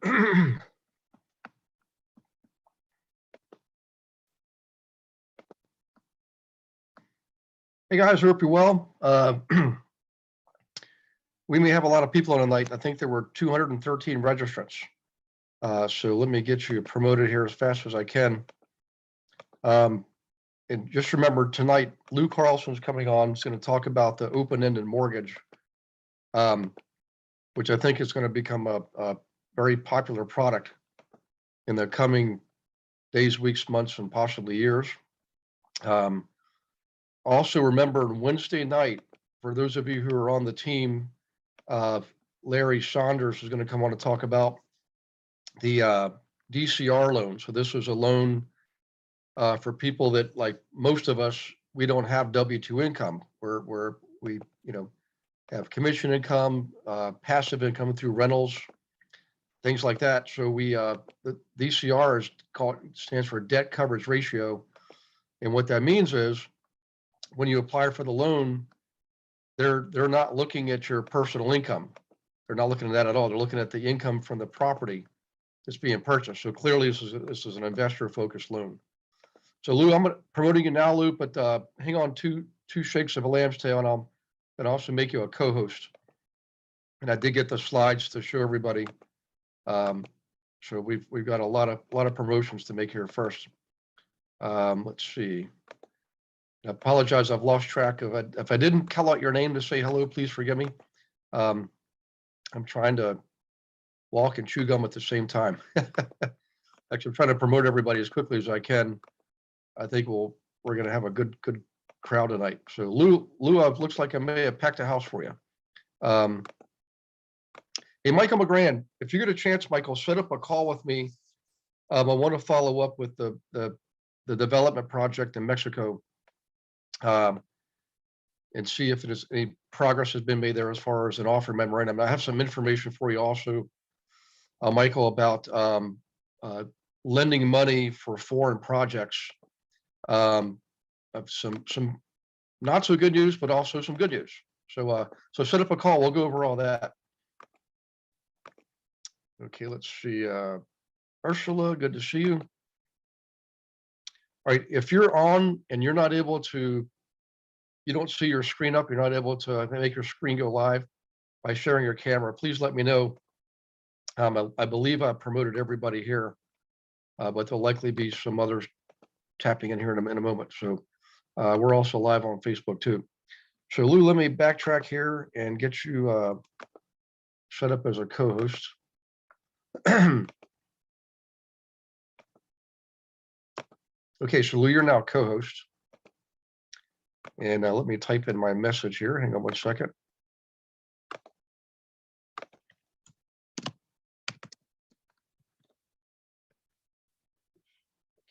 Hey guys, hope you're well. We may have a lot of people on tonight. I think there were 213 registrants. So let me get you promoted here as fast as I can. And just remember tonight, Lou Carlson is coming on. He's going to talk about the open-ended mortgage, which I think is going to become a very popular product in the coming days, weeks, months, and possibly years. Also remember Wednesday night, for those of you who are on the team, Larry Saunders is going to come on to talk about the DCR loan. So this was a loan for people that, like most of us, we don't have W-2 income, where we have commission income, passive income through rentals, things like that. So the DCR stands for debt coverage ratio, and what that means is when you apply for the loan, they're not looking at your personal income. They're not looking at that at all. They're looking at the income from the property that's being purchased. So clearly, this is an investor-focused loan. So Lou, I'm promoting you now, Lou, but hang on two shakes of a lamb's tail, and I'll also make you a co-host. And I did get the slides to show everybody. So we've got a lot of promotions to make here first. Let's see. I apologize, I've lost track of it. If I didn't call out your name to say hello, please forgive me. I'm trying to walk and chew gum at the same time. Actually, I'm trying to promote everybody as quickly as I can. I think we're going to have a good crowd tonight. So Lou, it looks like I may have packed a house for you. Hey, Michael McGran, if you get a chance, Michael, set up a call with me. I want to follow up with the development project in Mexico. And see if there's any progress has been made there as far as an offer memorandum. I have some information for you also, Michael, about lending money for foreign projects. Of some not so good news, but also some good news. So set up a call. We'll go over all that. Okay, let's see. Ursula, good to see you. All right, if you're on and you're not able to, you don't see your screen up, you're not able to make your screen go live by sharing your camera, please let me know. I believe I promoted everybody here, but there'll likely be some others tapping in here in a moment. So we're also live on Facebook too. So Lou, let me backtrack here and get you set up as a co-host. Okay, so Lou, you're now co-host. And let me type in my message here. Hang on one second.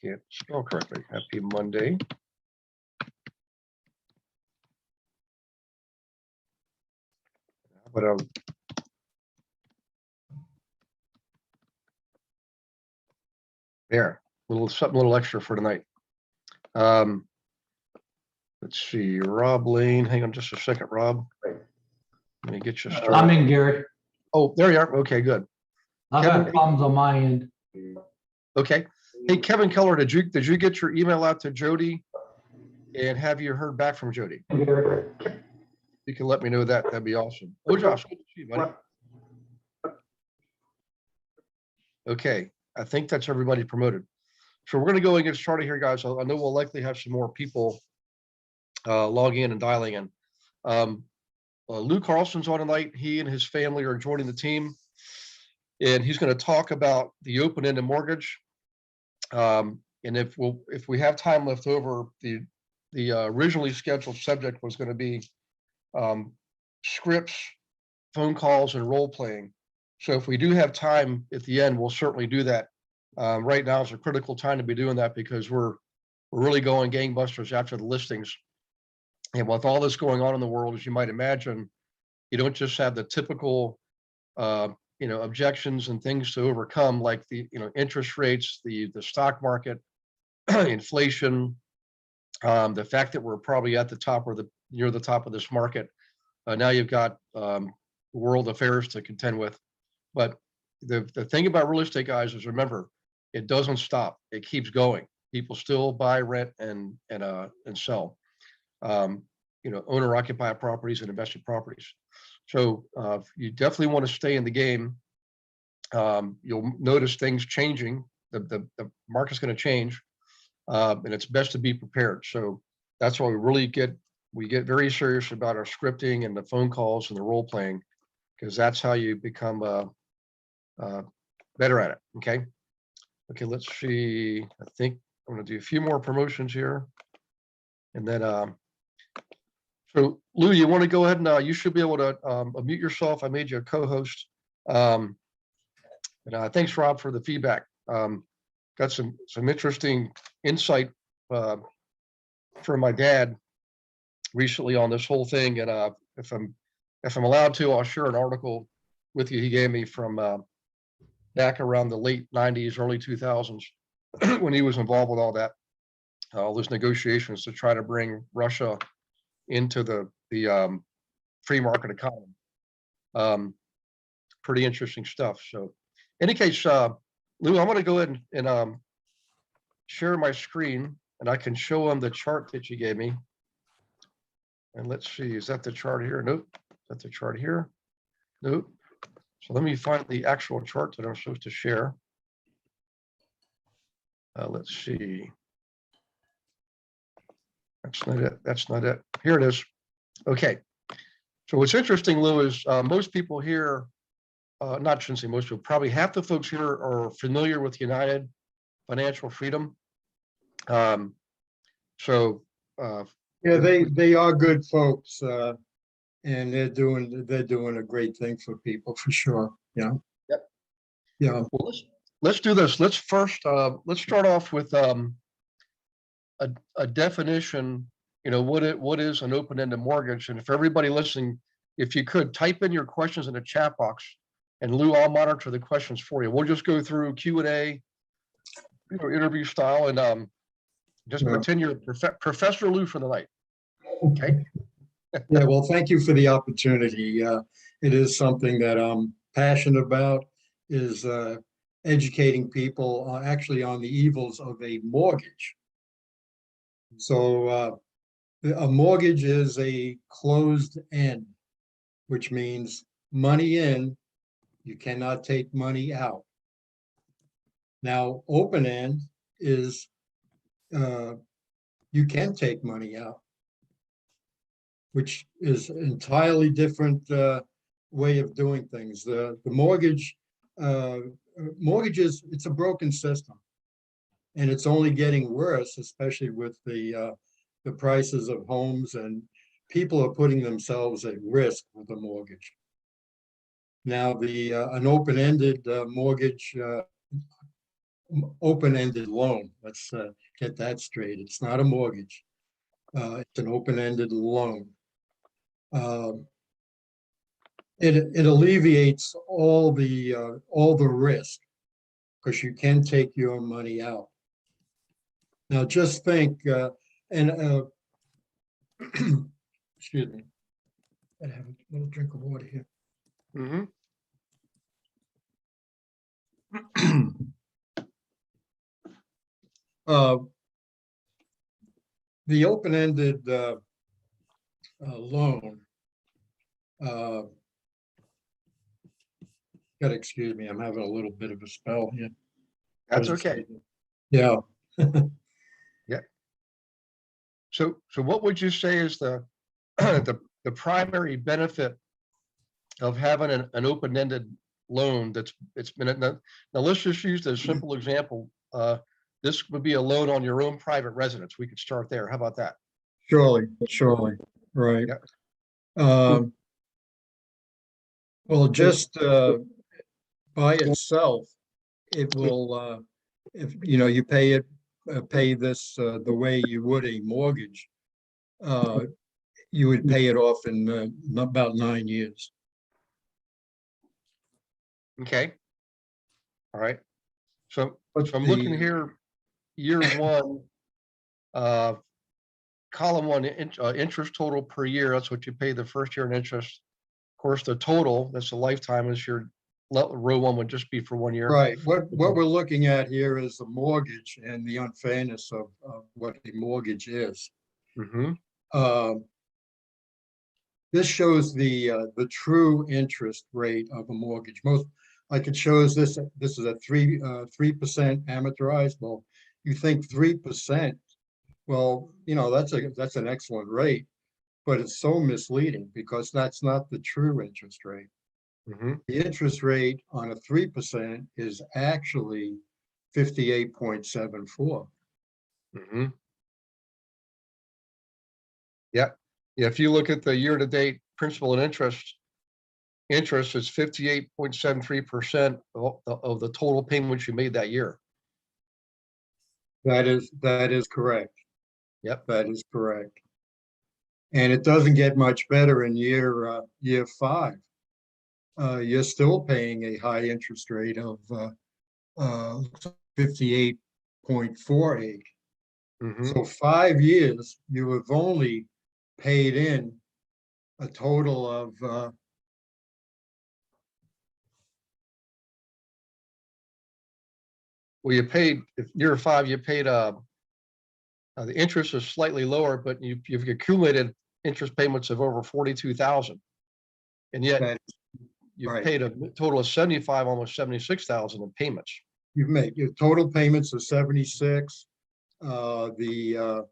Can't spell correctly. Happy Monday. But there, something a little extra for tonight. Let's see, Rob Lane. Hang on just a second, Rob. Let me get you started. I'm in, Gary. Oh, there you are. Okay, good. I've Kevin, got problems on my end. Okay. Hey, Kevin Keller, did you get your email out to Jody? And have you heard back from Jody? You can let me know that. That'd be awesome. Oh, Josh, good to see you, buddy. Okay, I think that's everybody promoted. So we're going to go and get started here, guys. I know we'll likely have some more people logging in and dialing in. Lou Carlson's on tonight. He and his family are joining the team, and he's going to talk about the open-ended mortgage. And if we have time left over, the originally scheduled subject was going to be scripts, phone calls, and role playing. So if we do have time at the end, we'll certainly do that. Right now is a critical time to be doing that because we're really going gangbusters after the listings. And with all this going on in the world, as you might imagine, you don't just have the typical, objections and things to overcome, like the, interest rates, the stock market, inflation, the fact that we're probably at the top or near the top of this market. Now you've got world affairs to contend with. But the thing about real estate, guys, is remember, it doesn't stop. It keeps going. People still buy, rent, and sell. Owner occupied properties and invested properties. So you definitely want to stay in the game. You'll notice things changing. The market's going to change, and it's best to be prepared. So that's why we get very serious about our scripting and the phone calls and the role playing, because that's how you become better at it. Okay. Let's see. I think I'm going to do a few more promotions here, and then so Lou, you want to go ahead and you should be able to unmute yourself. I made you a co-host. And thanks, Rob, for the feedback. Got some interesting insight from my dad recently on this whole thing. And if I'm allowed to, I'll share an article with you he gave me from back around the late 90s, early 2000s, when he was involved with all that, all those negotiations to try to bring Russia into the free market economy. Pretty interesting stuff. So in any case, Lou, I'm going to go ahead and share my screen, and I can show them the chart that you gave me. And let's see, is that the chart here? Nope. Is that the chart here? Nope. So let me find the actual chart that I'm supposed to share. Let's see. That's not it. That's not it. Here it is. Okay. So what's interesting, Lou, is most people here, shouldn't say most people, probably half the folks here are familiar with United Financial Freedom. Yeah, they are good folks, and they're doing a great thing for people for sure. Yeah. Yep. Yeah. Well, let's do this. Let's first let's start off with a definition. What is an open-ended mortgage? And if everybody listening, if you could type in your questions in the chat box, and Lou, I'll monitor the questions for you. We'll just go through Q&A, interview style, and just pretend you're Professor Lou for the night. Okay. Yeah. Well, thank you for the opportunity. It is something that I'm passionate about. Is educating people actually on the evils of a mortgage. So a mortgage is a closed end, which means money in, you cannot take money out. Now, open end is you can take money out, which is an entirely different way of doing things. The mortgages, it's a broken system, and it's only getting worse, especially with the prices of homes, and people are putting themselves at risk with a mortgage. Now, an open-ended mortgage, open-ended loan, let's get that straight. It's not a mortgage. It's an open-ended loan. It alleviates all the risk, because you can take your money out. Now, just think, excuse me, I have a little drink of water here. Mm-hmm. The open-ended loan, gotta excuse me, I'm having a little bit of a spell here. That's okay. Yeah. Yeah. So what would you say is the the primary benefit of having an open-ended loan it's been now let's just use the simple example. This would be a loan on your own private residence. We could start there. How about that? Surely, right. Yeah. Well, just by itself, it will, if you pay this the way you would a mortgage, you would pay it off in about 9 years. Okay. All right. So I'm looking here, year one, column one, interest total per year. That's what you pay the first year in interest. Of course, the total, that's the lifetime, is your row one would just be for 1 year. Right. What we're looking at here is the mortgage and the unfairness of what a mortgage is. Mm-hmm. This shows the true interest rate of a mortgage. Like it shows this is a 3% amortized. Well, you think 3%, well, that's an excellent rate, but it's so misleading because that's not the true interest rate. Mm-hmm. The interest rate on a 3% is actually 58.74. Mm-hmm. Yeah. Yeah. If you look at the year-to-date principal and interest is 58.73% of the total payments you made that year. That is correct. Yep. That is correct. And it doesn't get much better in year 5. You're still paying a high interest rate of 58.48. Mm-hmm. So 5 years, you have only paid in a total of Well, you paid, if year 5, you paid the interest is slightly lower, but you've accumulated interest payments of over 42,000, and yet that. you've Right. paid a total of 75, almost 76,000 in payments. You've made your total payments of 76. The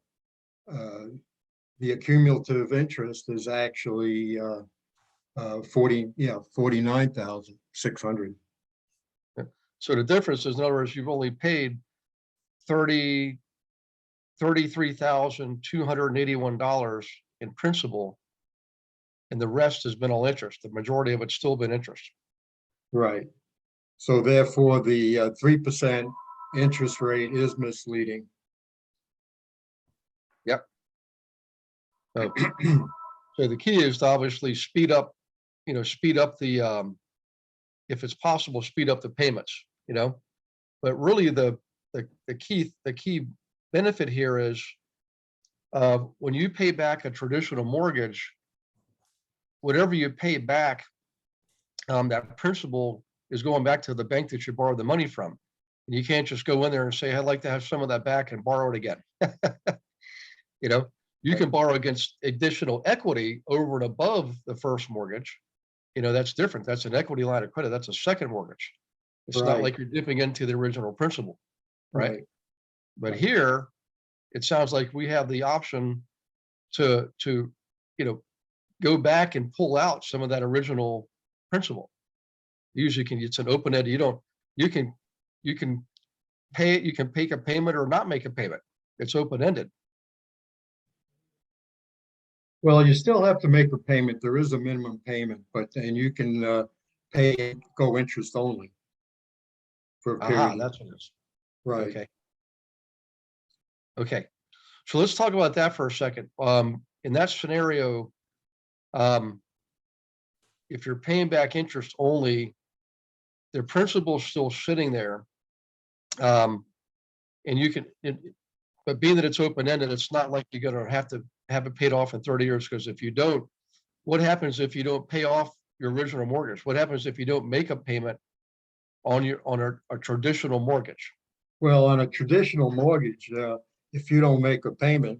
accumulative interest is actually 49,600. So the difference is, in other words, you've only paid $33,281 in principal, and the rest has been all interest. The majority of it's still been interest. Right. So therefore, the 3% interest rate is misleading. Yep. So the key is to obviously speed up the, if it's possible, speed up the payments, but really the key benefit here is when you pay back a traditional mortgage, whatever you pay back, that principal is going back to the bank that you borrowed the money from. And you can't just go in there and say, I'd like to have some of that back and borrow it again. You can borrow against additional equity over and above the first mortgage. That's different. That's an equity line of credit. That's a second mortgage. It's not Right. like you're dipping into the original principal, right? Right. But Right. here, it sounds like we have the option to go back and pull out some of that original principal. Usually it's an open-ended, you can pay it, you can make a payment or not make a payment. It's open-ended. Well, you still have to make a payment. There is a minimum payment, but then you can go interest only for a Aha, period. that's what it is. Right. Okay. Okay. So let's talk about that for a second. In that scenario, if you're paying back interest only, the principal is still sitting there. And you can, but being that it's open-ended, it's not like you're going to have it paid off in 30 years, because if you don't, what happens if you don't pay off your original mortgage? What happens if you don't make a payment on a traditional mortgage? Well, on a traditional mortgage, if you don't make a payment,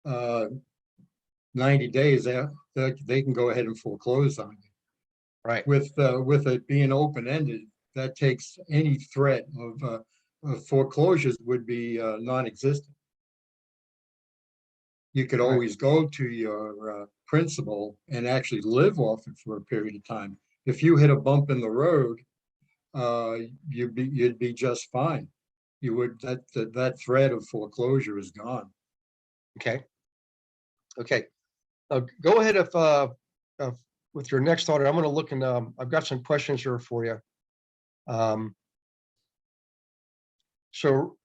90 days, they can go ahead and foreclose on you. Right. With it being open-ended, that takes any threat of foreclosures would be non-existent. You could Right. always go to your principal and actually live off it for a period of time. If you hit a bump in the road, you'd be just fine. You would that threat of foreclosure is gone. Okay. Okay. Go ahead with your next order. I'm going to look and I've got some questions here for you. So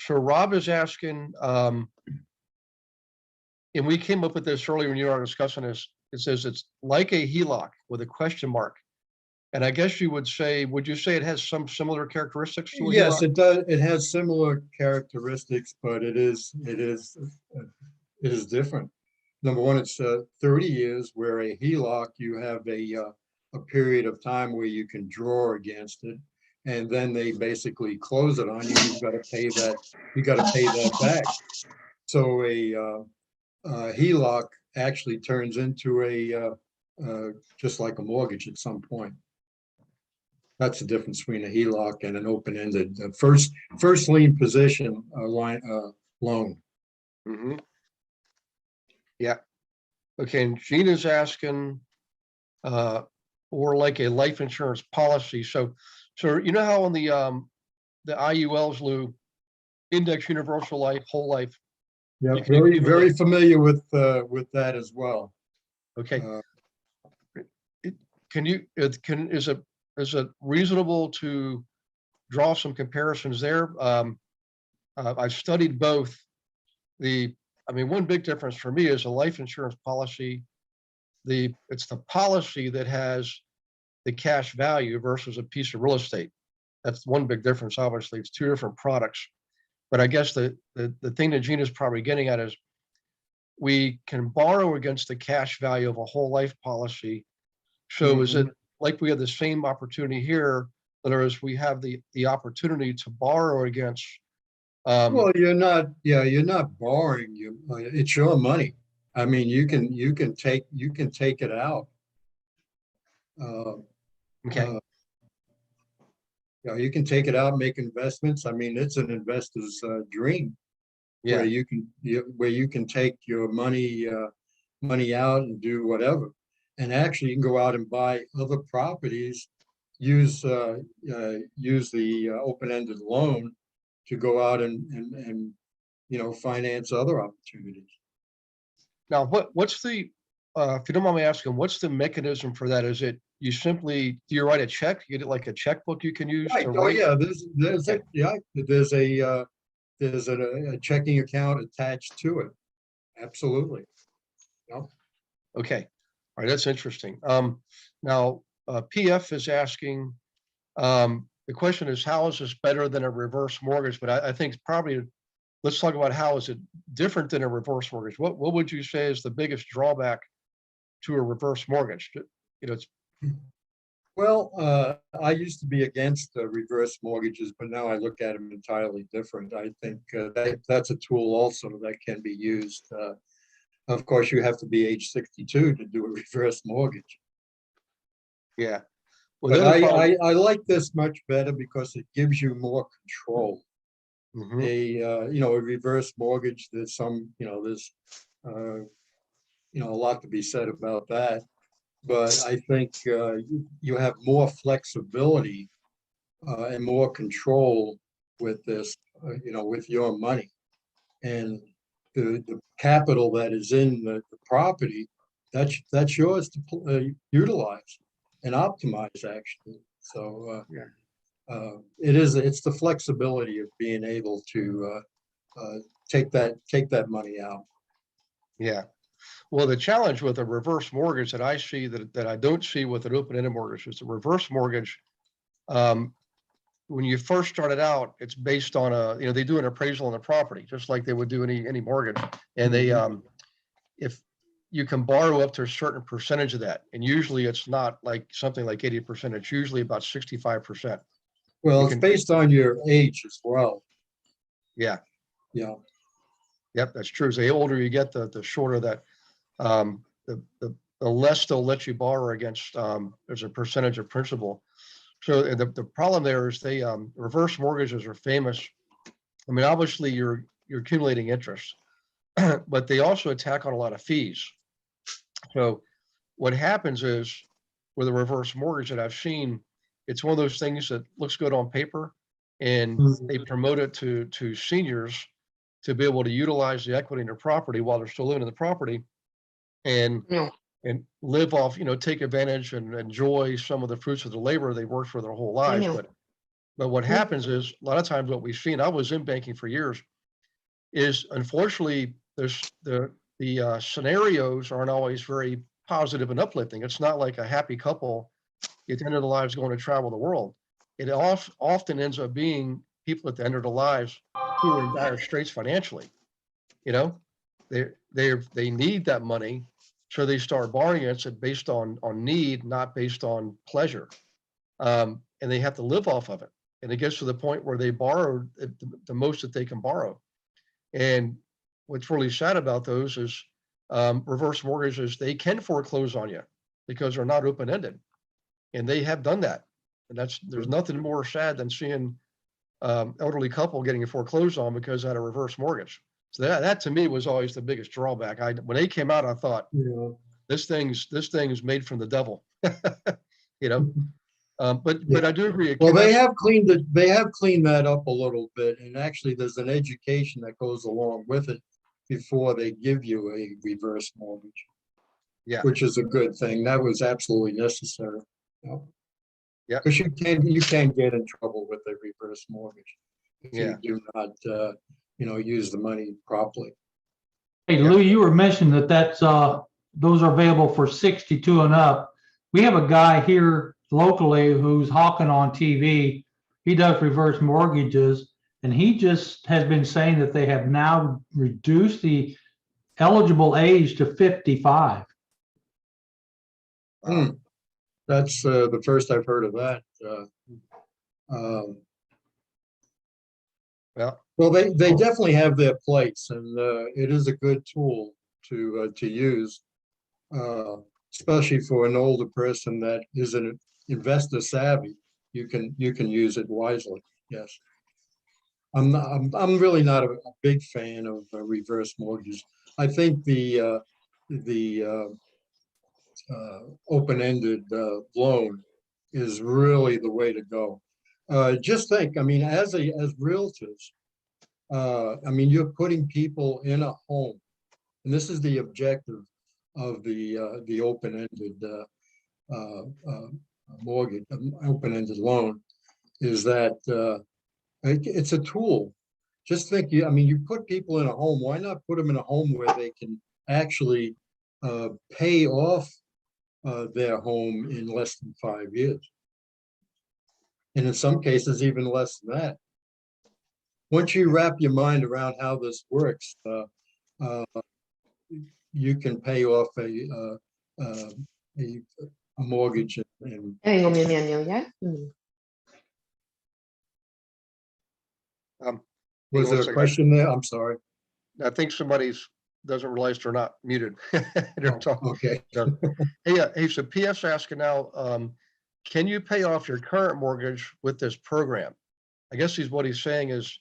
Rob is asking, and we came up with this earlier when you were discussing this. It says it's like a HELOC with a question mark. And I guess would you say it has some similar characteristics to a Yes, HELOC? it does. It has similar characteristics, but it is different. Number one, it's 30 years, where a HELOC, you have a a period of time where you can draw against it. And then they basically close it on you. You've got to pay that, you got to pay that back. So a HELOC actually turns into just like a mortgage at some point. That's the difference between a HELOC and an open-ended first lien position loan. Mm-hmm. Yeah. Okay. And Gina's asking, or like a life insurance policy. So you know how on the IULs, Lou, index universal life, whole life. Yeah, you can very accumulate- familiar with that as well. Okay. Is it reasonable to draw some comparisons there? I've studied both. One big difference for me is a life insurance policy. It's the policy that has the cash value versus a piece of real estate. That's one big difference. Obviously, it's two different products. But I guess the thing that Gina's probably getting at is we can borrow against the cash value of a whole life policy. So is it like we have the same opportunity here? In other words, we have the opportunity to borrow against. Well, you're not borrowing. It's your money. I mean, you can take it out. Okay. You can take it out, make investments. I mean, it's an investor's dream. Yeah. Where you can take your money out and do whatever. And actually, you can go out and buy other properties, use the open-ended loan to go out and finance other opportunities. Now, what's the if you don't mind me asking, what's the mechanism for that? Is it do you write a check? You get it like a checkbook you can use Right. to Oh write? yeah, there's a checking account attached to it. Absolutely. Yep. Okay. All right, that's interesting. Now, PF is asking, the question is, how is this better than a reverse mortgage? But I think probably, let's talk about how is it different than a reverse mortgage? What would you say is the biggest drawback to a reverse mortgage? Well, I used to be against reverse mortgages, but now I look at them entirely different. I think that's a tool also that can be used. Of course, you have to be age 62 to do a reverse mortgage. Yeah. Well, but I like this much better because it gives you more control. A reverse mortgage, there's a lot to be said about that. But I think you have more flexibility and more control with this, with your money. And the capital that is in the property, that's yours to utilize and optimize, actually. So it's the flexibility of being able to take that money out. Yeah. Well, the challenge with a reverse mortgage that I see that I don't see with an open-ended mortgage is the reverse mortgage. When you first started out, it's based on they do an appraisal on the property, just like they would do any mortgage. And they, if you can borrow up to a certain percentage of that, and usually it's not like something like 80%, it's usually about 65%. Well, it's based on your age as well. Yeah. Yeah. Yep, that's true. So the older you get, the shorter that, the less they'll let you borrow against as a percentage of principal. So the problem there is reverse mortgages are famous. I mean, obviously you're accumulating interest, but they also attack on a lot of fees. So what happens is with a reverse mortgage that I've seen, it's one of those things that looks good on paper, and they promote it to seniors to be able to utilize the equity in their property while they're still living in the property and live off, take advantage and enjoy some of the fruits of the labor they worked for their whole lives. But what happens is a lot of times what we've seen, I was in banking for years, is unfortunately the scenarios aren't always very positive and uplifting. It's not like a happy couple at the end of their lives going to travel the world. It often ends up being people at the end of their lives who are in dire straits financially. They need that money, So they start borrowing against it based on need, not based on pleasure. And they have to live off of it. And it gets to the point where they borrow the most that they can borrow. And what's really sad about those is reverse mortgages, they can foreclose on you because they're not open-ended. And they have done that. And there's nothing more sad than seeing elderly couple getting foreclosed on because they had a reverse mortgage. So that to me was always the biggest drawback. When they came out, I thought, Yeah. this thing is made from the devil, you know. But Yeah. I do agree. Well, they have cleaned it. They have cleaned that up a little bit, and actually, there's an education that goes along with it before they give you a reverse mortgage. Yeah. Which is a good thing. That was absolutely necessary. Yeah. Because you can't get in trouble with a reverse mortgage if Yeah. you do not use the money properly. Hey, Lou, you were mentioning that's those are available for 62 and up. We have a guy here locally who's hawking on TV. He does reverse mortgages, and he just has been saying that they have now reduced the eligible age to 55. That's the first I've heard of that. Well, they definitely have their place, and it is a good tool to use, especially for an older person that isn't investor savvy. You can use it wisely. Yes, I'm really not a big fan of reverse mortgages. I think the open-ended loan is really the way to go. Just think, I mean, as realtors, I mean, you're putting people in a home, and this is the objective of the open-ended mortgage, open-ended loan, is that it's a tool. Just think, I mean, you put people in a home. Why not put them in a home where they can actually pay off their home in less than 5 years, and in some cases even less than that. Once you wrap your mind around how this works, you can pay off a mortgage. Was there a question there? I'm sorry. I think somebody's doesn't realize they're not muted. Okay. Hey, so PS asking now, can you pay off your current mortgage with this program? I guess what he's saying is,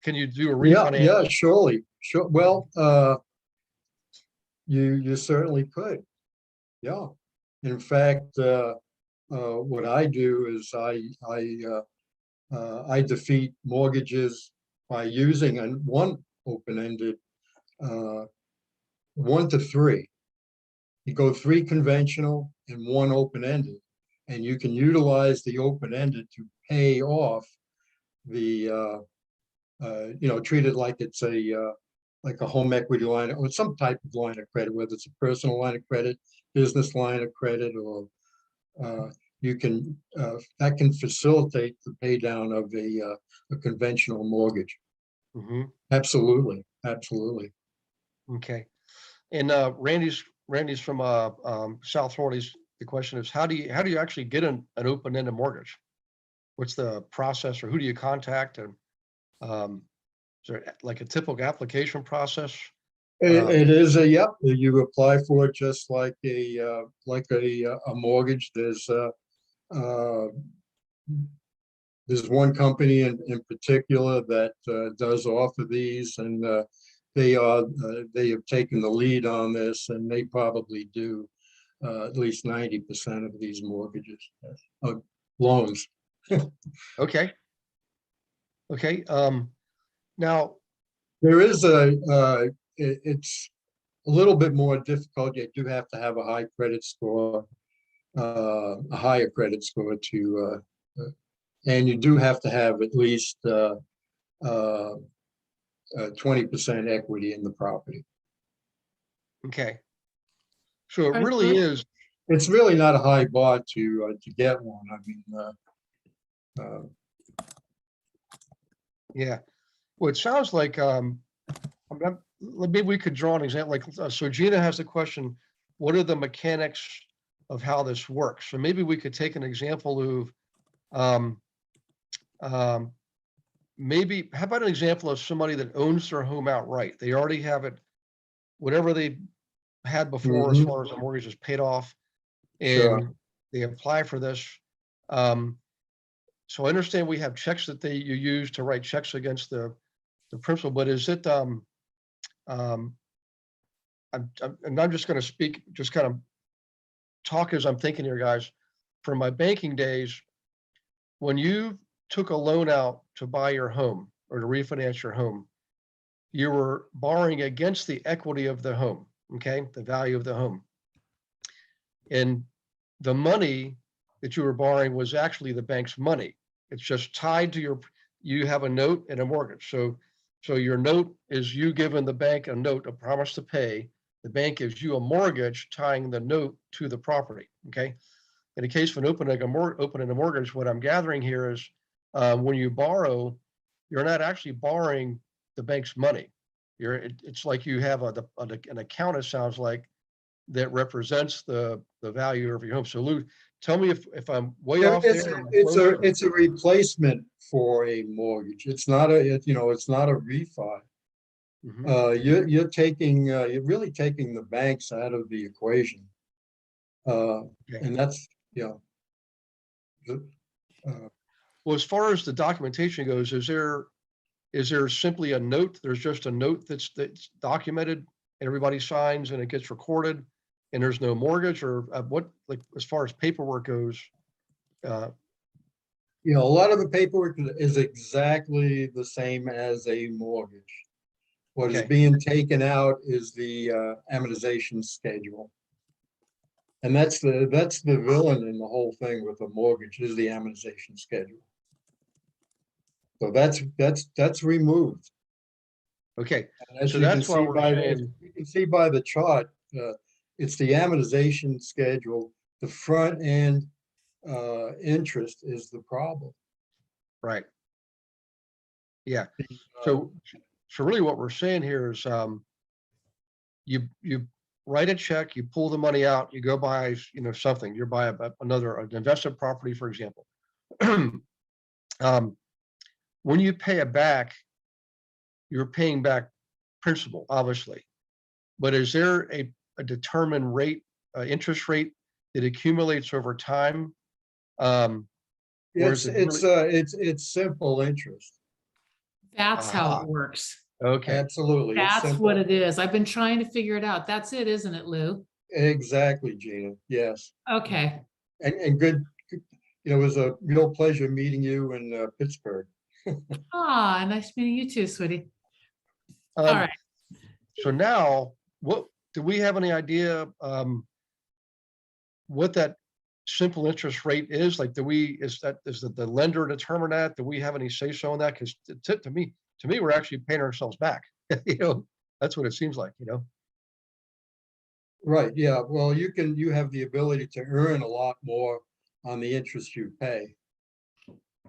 can you do a refinance? Yeah, surely. Sure. Well, you certainly could. Yeah. In fact, what I do is I defeat mortgages by using one open-ended, 1 to 3. You go 3 conventional and 1 open-ended, and you can utilize the open-ended to pay off the treat it like it's like a home equity line or some type of line of credit, whether it's a personal line of credit, business line of credit, or you can that can facilitate the pay down of a conventional mortgage. Mm-hmm. Absolutely. Okay. And Randy's from South Florida. The question is, how do you actually get an open-ended mortgage? What's the process, or who do you contact? And is there like a typical application process? It is yep. You apply for it just like a mortgage. There's one company in particular that does offer these, and they have taken the lead on this, and they probably do at least 90% of these mortgages, loans. Okay. Now there is it's a little bit more difficult. You do have to have a high credit score, a higher credit score to, and you do have to have at least 20% equity in the property. Okay. So it really is. It's really not a high bar to get one. I mean, yeah. Well, it sounds like maybe we could draw an example. Like, so Gina has a question: what are the mechanics of how this works? So maybe we could take an example of, maybe, how about an example of somebody that owns their home outright? They already have it, whatever they had before as far as the mortgage is paid off, Sure. and they apply for this. So I understand we have checks that you use to write checks against the principal, but is it, I'm just going to speak, just kind of talk as I'm thinking here, guys. From my banking days, when you took a loan out to buy your home or to refinance your home, you were borrowing against the equity of the home, okay, the value of the home. And the money that you were borrowing was actually the bank's money. It's just tied to you have a note and a mortgage. So your note is you giving the bank a note, a promise to pay. The bank gives you a mortgage tying the note to the property, okay? In the case of an opening a mortgage, what I'm gathering here is when you borrow, you're not actually borrowing the bank's money. It's like you have an account, it sounds like, that represents the value of your home. So Lou, tell me if I'm way off there. It's a replacement for a mortgage. It's not it's not a refi. You're really taking the banks out of the equation. And that's, well, as far as the documentation goes, is there simply a note? There's just a note that's documented and everybody signs and it gets recorded and there's no mortgage, or what, like, as far as paperwork goes? a lot of the paperwork is exactly the same as a mortgage. What is being taken out is the amortization schedule. And that's the villain in the whole thing with a mortgage, is the amortization schedule. So that's removed. Okay. As So you that's can why see we're by saying, you can see by the chart, it's the amortization schedule. The front end interest is the problem. right. Yeah. So really what we're saying here is you write a check, you pull the money out, you go buy, something, you buy an investment property, for example. When you pay it back, you're paying back principal, obviously. But is there a determined rate, interest rate that accumulates over time? It's simple interest. That's how it works. Okay. Absolutely. That's what it is. I've been trying to figure it out. That's it, isn't it, Lou? Exactly, Gina. Yes. Okay. And good. It was a real pleasure meeting you in Pittsburgh. Ah, nice meeting you too, sweetie. All right. So now, what do we have any idea what that simple interest rate is? Like, is the lender determine that? Do we have any say so on that? Because to me, we're actually paying ourselves back. That's what it seems like. Right. Yeah. Well, you have the ability to earn a lot more on the interest you pay,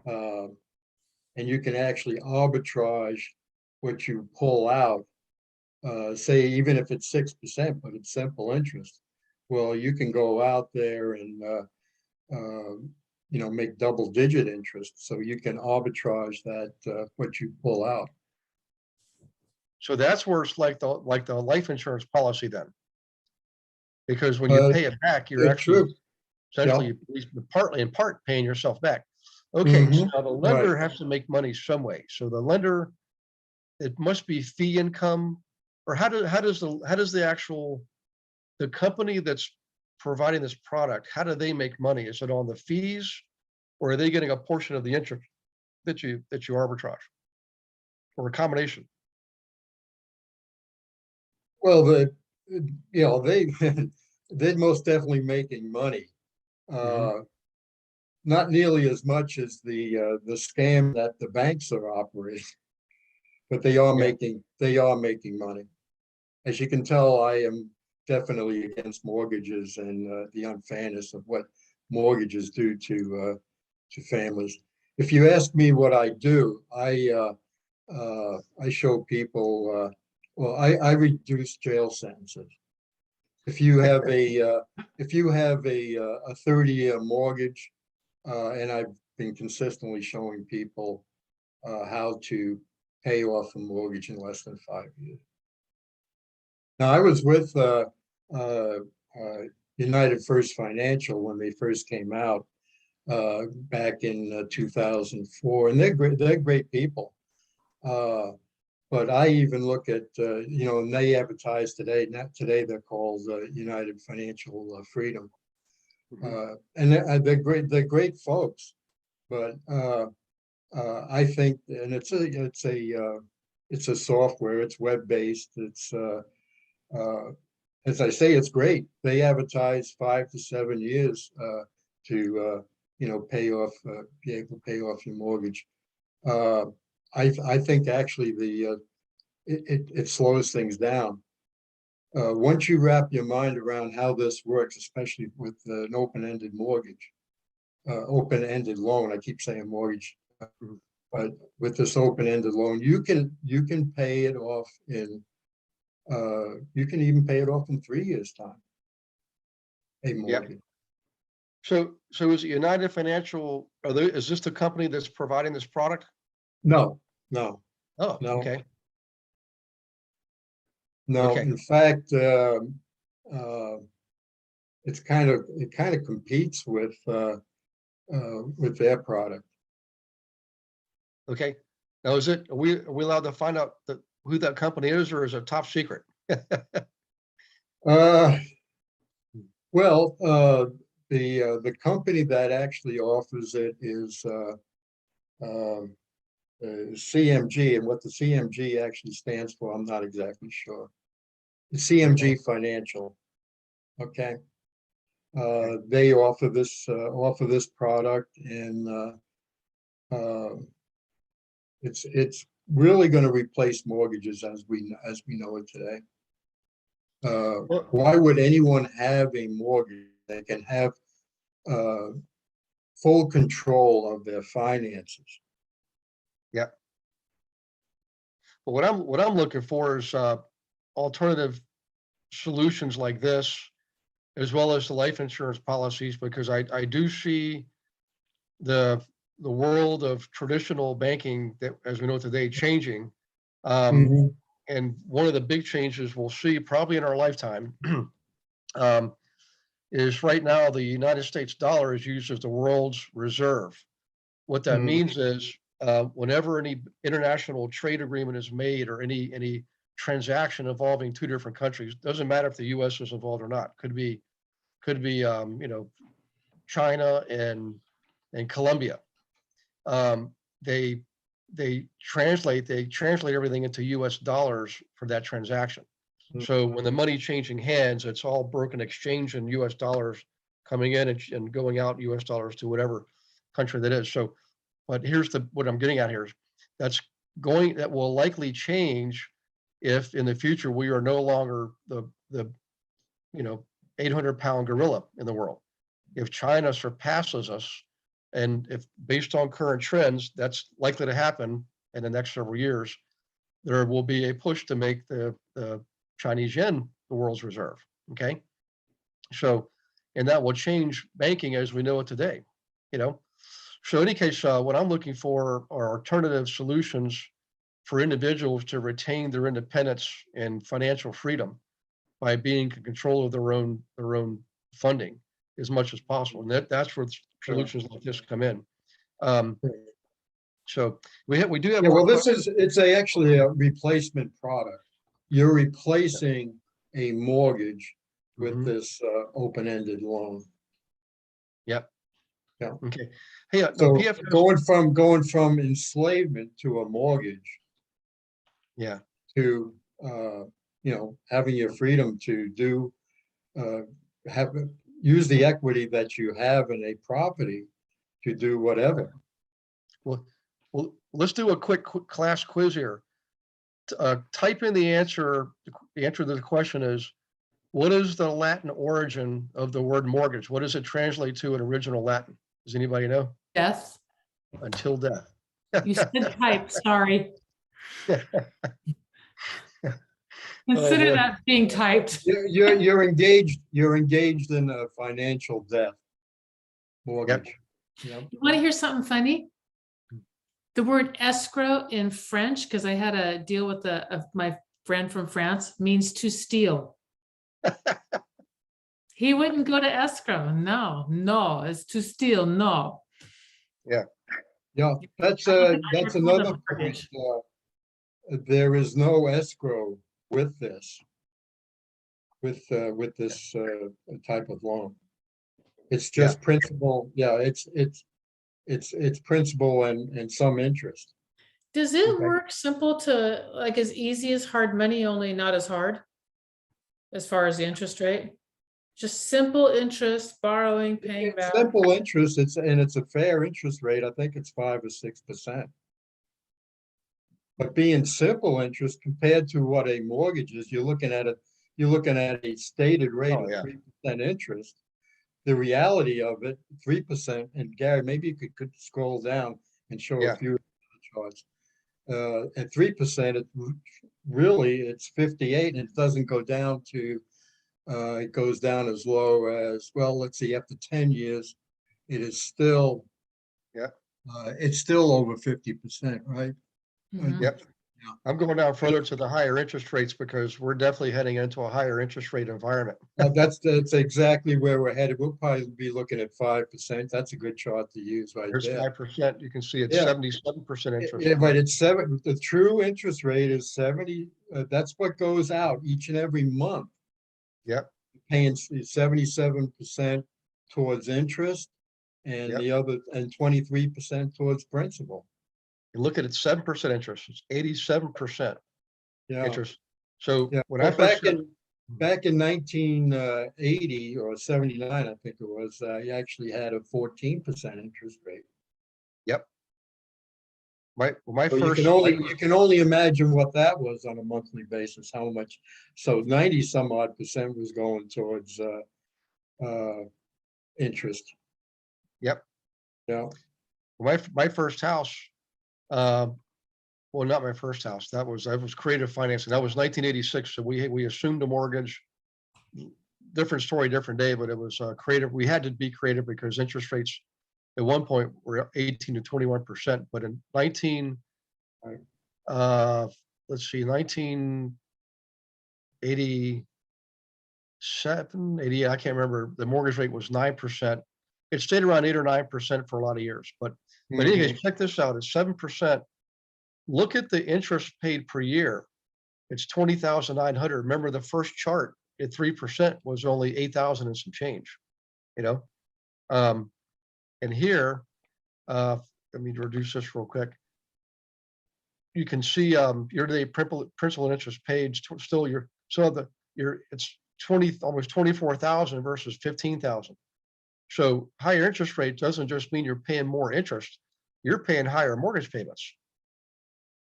and you can actually arbitrage what you pull out. Say even if it's 6%, but it's simple interest. Well, you can go out there and make double-digit interest, so you can arbitrage that what you pull out. So that's where it's like the life insurance policy then, because when you pay it back, you're actually essentially, at least partly in part, paying yourself back. Okay, so now the lender has to make money some way. So the lender, it must be fee income, or how does the company that's providing this product, how do they make money? Is it on the fees, or are they getting a portion of the interest that you arbitrage, or a combination? Well, they're most definitely making money. Not nearly as much as the scam that the banks are operating, but they are making money. As you can tell, I am definitely against mortgages and the unfairness of what mortgages do to families. If you ask me what I do, I show people. I reduce jail sentences. if you have a 30-year mortgage, and I've been consistently showing people how to pay off a mortgage in less than 5 years. Now, I was with United First Financial when they first came out back in 2004, and they're great people. But I even look at, and they advertise today, not today, they're called United Financial Freedom. And they're great folks, but I think, and it's a software, it's web-based, it's as I say, it's great. They advertise 5 to 7 years to pay off, be able to pay off your mortgage. I think actually it slows things down. Once you wrap your mind around how this works, especially with an open-ended mortgage, open-ended loan, I keep saying mortgage, but with this open-ended loan, you can pay it off in, you can even pay it off in 3 years' time. A mortgage. So is it United Financial, is this the company that's providing this product? No. Oh, No. okay. No, Okay. in fact, it kind of competes with their product. Okay. Now, are we allowed to find out who that company is, or is it top secret? Well, the company that actually offers it is CMG, and what the CMG actually stands for, I'm not exactly sure. The CMG Financial. Okay. They offer this product, and it's really going to replace mortgages as we know it today. Why would anyone have a mortgage that can have full control of their finances? Yeah. But what I'm looking for is alternative solutions like this, as well as the life insurance policies, because I do see the world of traditional banking that, as we know today, changing. And one of the big changes we'll see probably in our lifetime is right now the United States dollar is used as the world's reserve. What that means is whenever any international trade agreement is made, or any transaction involving two different countries, doesn't matter if the U.S. is involved or not. Could be China and Colombia. They translate everything into U.S. dollars for that transaction. So when the money changing hands, it's all broken exchange in U.S. dollars coming in and going out U.S. dollars to whatever country that is. So, but here's what I'm getting at here is that will likely change if in the future we are no longer the 800-pound gorilla in the world. If China surpasses us, and if based on current trends, that's likely to happen in the next several years, there will be a push to make the Chinese yen the world's reserve. Okay. So, and that will change banking as we know it today, So in any case, what I'm looking for are alternative solutions for individuals to retain their independence and financial freedom by being in control of their own funding as much as possible. And that's where solutions like this come in. So we do have. Yeah, well, it's actually a replacement product. You're replacing a mortgage with this open-ended loan. Yep. Yeah. Okay. Hey, so going from enslavement to a mortgage. Yeah. To having your freedom to use the equity that you have in a property to do whatever. Well, let's do a quick class quiz here. Type in the answer. The answer to the question is, what is the Latin origin of the word mortgage? What does it translate to in original Latin? Does anybody know? Yes. Until death. You said type, sorry. Consider boy. that being typed. You're engaged in a financial debt mortgage. Yep. You want to hear something funny? The word escrow in French, because I had a deal with my friend from France, means to steal. He wouldn't go to escrow. No, it's to steal. No. Yeah, that's I told another him point. mortgage. There is no escrow with this, type of loan. It's just principal. Yeah, it's principal and some interest. Does it Okay. work simple to like as easy as hard money, only not as hard? As far as the interest rate? Just simple interest, borrowing, paying It's back. simple interest, it's a fair interest rate. I think it's 5 or 6%. But being simple interest compared to what a mortgage is, you're looking at a stated rate Oh, of yeah. 3% interest. The reality of it, 3%, and Gary, maybe you could scroll down and show Yeah. a few charts. At 3%, it's 58, and it doesn't go down to, it goes down as low as, well, let's see, after 10 years, it is still, Yeah. It's still over 50%, right? Mhm. Yep. Yeah. I'm going down further to the higher interest rates because we're definitely heading into a higher interest rate environment. That's exactly where we're headed. We'll probably be looking at 5%. That's a good chart to use right There's there. 5%. You can see it's Yeah. 77% interest. Yeah, but it's the true interest rate is 70. That's what goes out each and every month. Yep. Paying 77% towards interest and Yep. the other, and 23% towards principal. And look at it, 7% interest. It's 87% Yeah. interest. So Yeah. when Well, I first back in 1980 or 79, I think it was, you actually had a 14% interest rate. Yep. My So first, you can only imagine what that was on a monthly basis, how much. So 90 some odd percent was going towards interest. Yep. Yeah. my first house, well, not my first house. That was creative financing. That was 1986. So we assumed a mortgage. Different story, different day, but it was creative. We had to be creative because interest rates at one point were 18 to 21%. But in 1987, 80, I can't remember. The mortgage rate was 9%. It stayed around 8 or 9% for a lot of years. But anyways, check this out. It's 7%. Look at the interest paid per year. It's 20,900. Remember the first chart at 3% was only 8,000 and some change, you know? And here, let me reduce this real quick. You can see year-to-date principal and interest paid still it's 20, almost 24,000 versus 15,000. So higher interest rate doesn't just mean you're paying more interest, you're paying higher mortgage payments,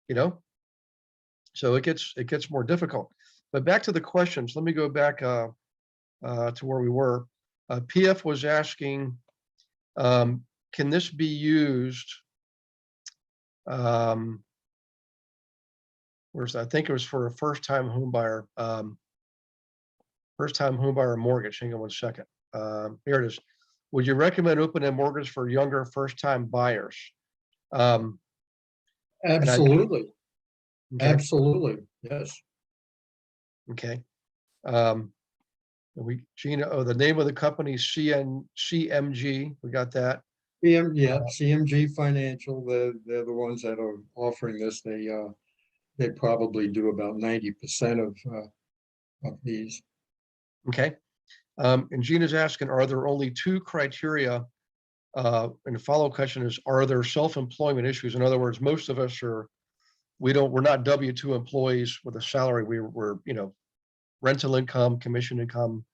you know? So it gets more difficult. But back to the questions, let me go back to where we were. PF was asking, can this be used? Where's that? I think it was for a first-time home buyer mortgage. Hang on one second. Here it is. Would you recommend opening a mortgage for younger first-time buyers? Absolutely. Okay. Absolutely. Yes. Okay. Gina, the name of the company is CMG. We got that. CMG Financial. They're the ones that are offering this. They probably do about 90% of these. Okay. And Gina's asking, are there only two criteria? And the follow-up question is, are there self-employment issues? In other words, most of us we're not W-2 employees with a salary. We're rental income, commission income,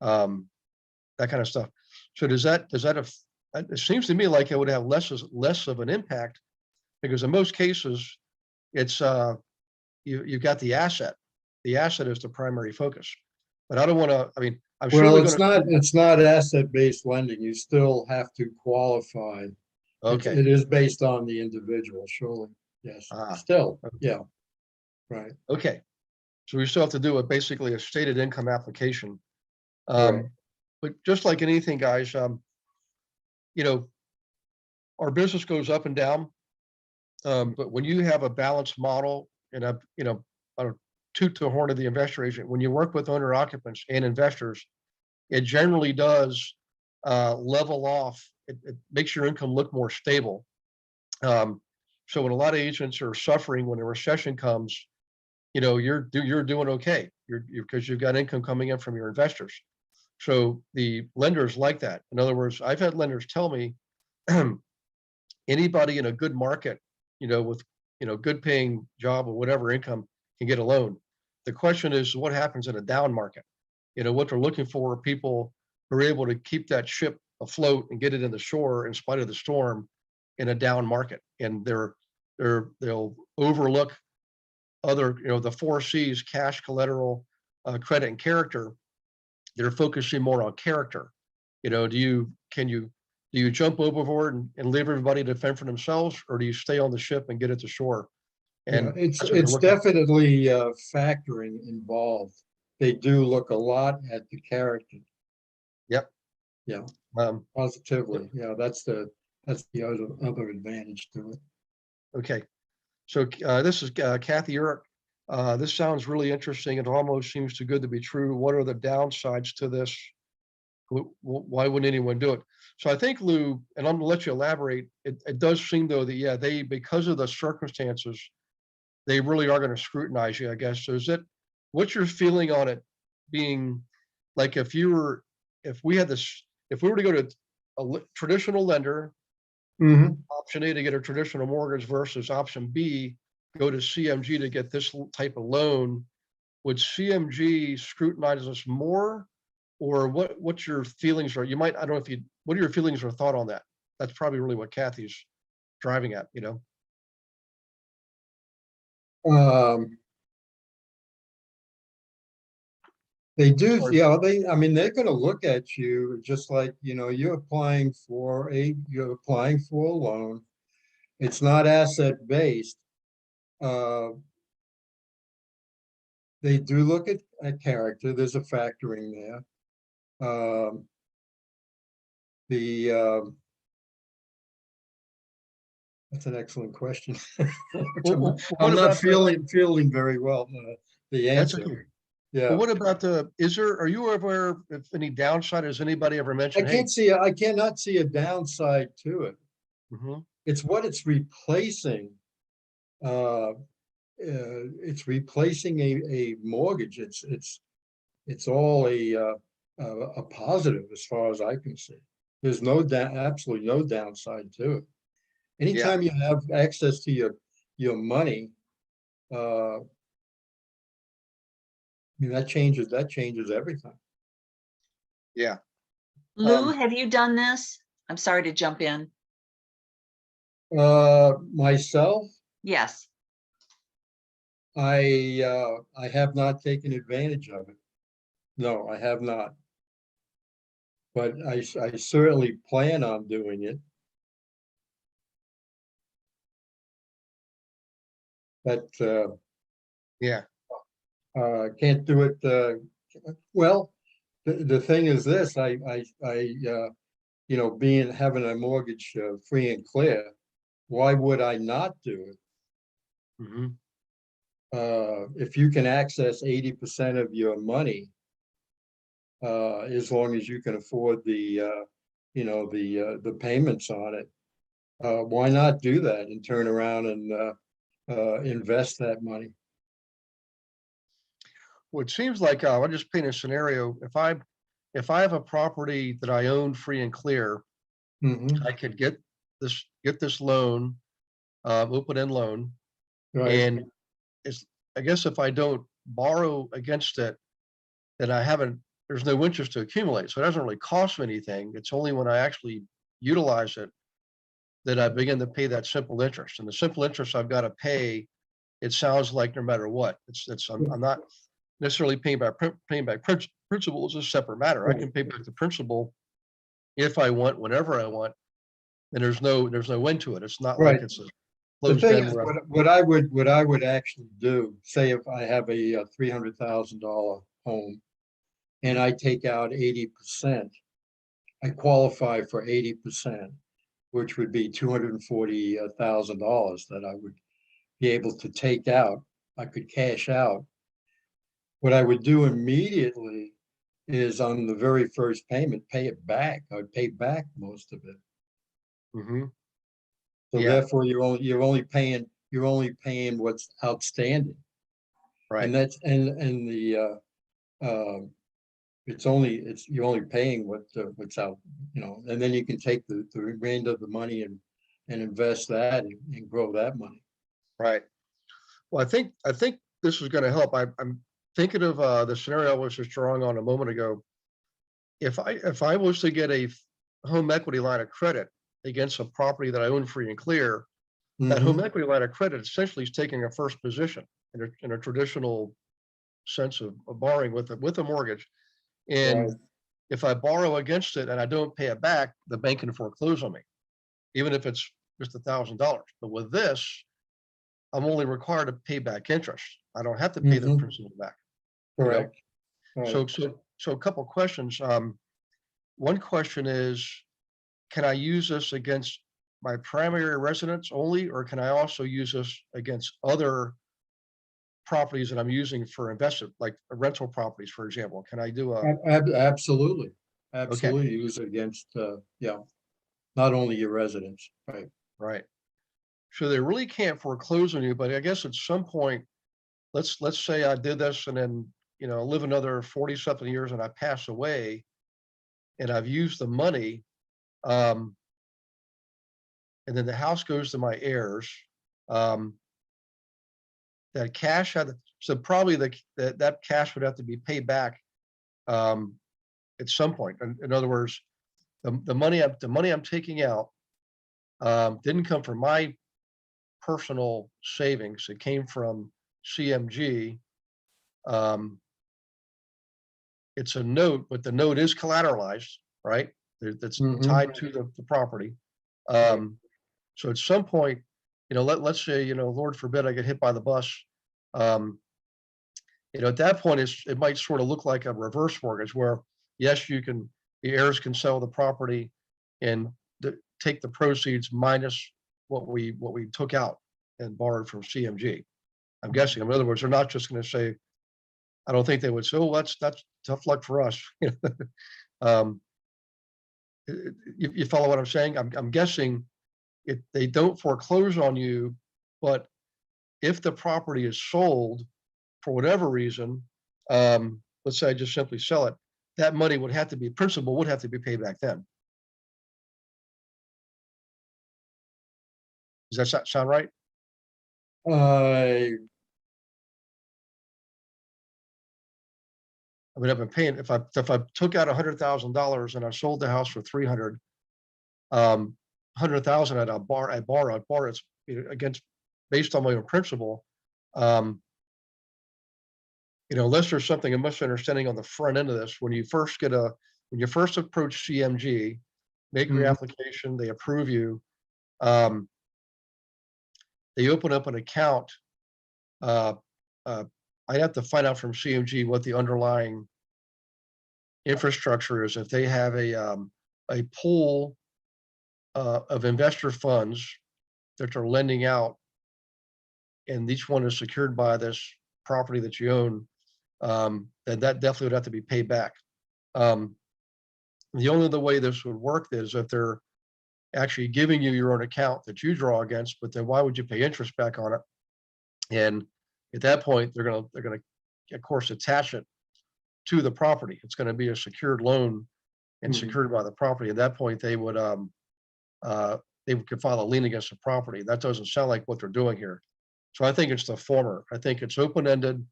that kind of stuff. So it seems to me like it would have less of an impact because in most cases it's you've got the asset. The asset is the primary focus. But I don't want to, I'm sure it's not asset-based lending. You still have to qualify. Okay. It is based on the individual, surely. Yes. Still, yeah. Right. Okay. So we still have to do basically a stated income application. Right. But just like anything, guys, you know, our business goes up and down. But when you have a balanced model and a toot the horn of the investor agent, when you work with owner occupants and investors, it generally does level off. It makes your income look more stable. So when a lot of agents are suffering when a recession comes, you're doing okay. You're because you've got income coming in from your investors. So the lenders like that. In other words, I've had lenders tell me anybody in a good market, with good paying job or whatever income can get a loan. The question is what happens in a down market? What they're looking for are people who are able to keep that ship afloat and get it in the shore in spite of the storm in a down market. And they'll overlook other, the 4 C's: cash, collateral, credit, and character. They're focusing more on character. Do you jump overboard and leave everybody to fend for themselves, or do you stay on the ship and get it to shore? And Yeah, it's that's what they're it's looking for. definitely factoring involved. They do look a lot at the character. Yep. Yeah, Um, positively. Yeah, that's the other advantage to it. okay. So this is Kathy Urich. This sounds really interesting. It almost seems too good to be true. What are the downsides to this? Why wouldn't anyone do it? So I think, Lou, and I'm gonna let you elaborate. It does seem though that they, because of the circumstances, they really are going to scrutinize you, I guess. So what's your feeling on it being like if we were to go to a traditional lender, option A to get a traditional mortgage versus option B, go to CMG to get this type of loan, would CMG scrutinize us more? Or what's your feelings are? I don't know what are your feelings or thought on that? That's probably really what Kathy's driving at, They do, Or- yeah, I mean, they're gonna look at you just like, you're applying for a loan. It's not asset based. Uh, they do look at character. There's a factoring there. The That's an excellent question. Which I'm what not about feeling very well, the that's answer. okay. Yeah. Well, what about are you aware if any downside, has anybody ever mentioned, hey, I cannot see a downside to it. mhm, It's what it's replacing. It's replacing a mortgage. It's all a positive as far as I can see. There's absolutely no downside to it. yeah, Anytime you have access to your money, I mean, that changes everything. yeah. Lou, have you done this? I'm sorry to jump in. Myself, Yes. I have not taken advantage of it. No, I have not. But I certainly plan on doing it. But Yeah. can't do it. Well, the thing is this, having a mortgage free and clear, why would I not do it? Mhm. If you can access 80% of your money, as long as you can afford the payments on it, why not do that and turn around and invest that money? Well, it seems like I'll just paint a scenario. If I have a property that I own free and clear, Mhm. I could get this loan, open-end loan, Right, and it's I guess if I don't borrow against it, then there's no interest to accumulate. So it doesn't really cost me anything. It's only when I actually utilize it that I begin to pay that simple interest. And the simple interest I've got to pay, it sounds like no matter what, I'm not necessarily paying back principal is a separate matter. I can pay back the principal if I want, whenever I want, and there's no end to it. It's not like right. The closed thing end. is, what I would actually do, say if I have a $300,000 home and I take out 80%, I qualify for 80%, which would be $240,000 that I would be able to take out. I could cash out. What I would do immediately is on the very first payment, pay it back. I'd pay back most of it. Mhm. So Yeah. therefore, you're only paying what's outstanding. Right. And that's, and the, you're only paying what's out, and then you can take the remainder of the money and invest that and grow that money. Right. Well, I think this is going to help. I'm thinking of the scenario I was just drawing on a moment ago. If I was to get a home equity line of credit against a property that I own free and clear, that home Mhm. equity line of credit essentially is taking a first position in a traditional sense of borrowing with a mortgage. And Right. if I borrow against it and I don't pay it back, the bank can foreclose on me, even if it's just $1,000. But with this, I'm only required to pay back interest. I don't have to pay the Mhm. principal back, you know? Correct. Right. So a couple questions. One question is, can I use this against my primary residence only, or can I also use this against other properties that I'm using for investment, like rental properties, for example? Can I do a, Absolutely. okay, Absolutely use it against, not only your residents, right? right. So they really can't foreclose on you, but I guess at some point, let's say I did this and then, live another 40 something years and I pass away and I've used the money, um, and then the house goes to my heirs. Um, that cash had, so probably that cash would have to be paid back, um, at some point. In other words, the money I'm taking out, didn't come from my personal savings. It came from CMG. Um, it's a note, but the note is collateralized, right? That's Mhm. tied to the property. Right. So at some point, let's say, Lord forbid I get hit by the bus. Um, at that point, it might sort of look like a reverse mortgage where, yes, the heirs can sell the property and take the proceeds minus what we took out and borrowed from CMG. I'm guessing. In other words, they're not just going to say, I don't think they would say, oh, that's tough luck for us. Um, you follow what I'm saying? I'm guessing they don't foreclose on you, but if the property is sold for whatever reason, let's say I just simply sell it, that money principal would have to be paid back then. Does that sound right? Uh, I mean, I've been paying, if I took out $100,000 and I sold the house for 300, 100,000 at a bar, I borrow it's against, based on my own principal. Um, unless there's something, a misunderstanding on the front end of this, when you first approach CMG, make your mhm. application, they approve you, um, they open up an account. Uh, uh, I'd have to find out from CMG what the underlying infrastructure is. If they have a pool of investor funds that are lending out, and each one is secured by this property that you own, then that definitely would have to be paid back. Um, the only other way this would work is if they're actually giving you your own account that you draw against, but then why would you pay interest back on it? And at that point, they're gonna, of course, attach it to the property. It's gonna be a secured loan and Mhm. secured by the property. At that point, uh, they could file a lien against the property. That doesn't sound like what they're doing here. So I think it's the former. I think it's open-ended.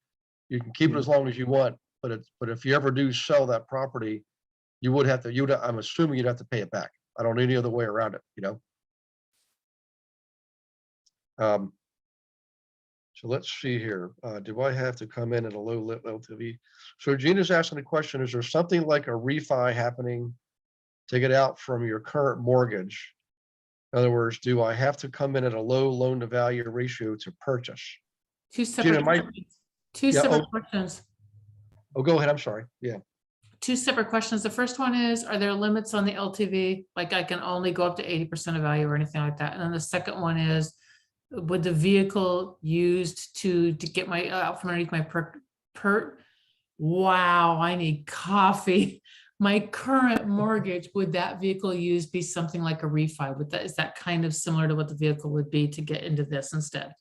You can keep it as long as you want, but if you ever do sell that property, I'm assuming you'd have to pay it back. I don't know any other way around it. Um, so let's see here. Do I have to come in at a low LTV? So Gina's asking the question, is there something like a refi happening to get out from your current mortgage? In other words, do I have to come in at a low loan to value ratio to purchase? Two Gina, separate questions. Two Yeah, separate questions. Oh, go ahead. I'm sorry. Yeah. Two separate questions. The first one is, are there limits on the LTV? Like I can only go up to 80% of value or anything like that? And then the second one is, would the vehicle used to get my, out from underneath my wow, I need coffee. My current mortgage, would that vehicle used be something like a refi? Is that kind of similar to what the vehicle would be to get into this instead?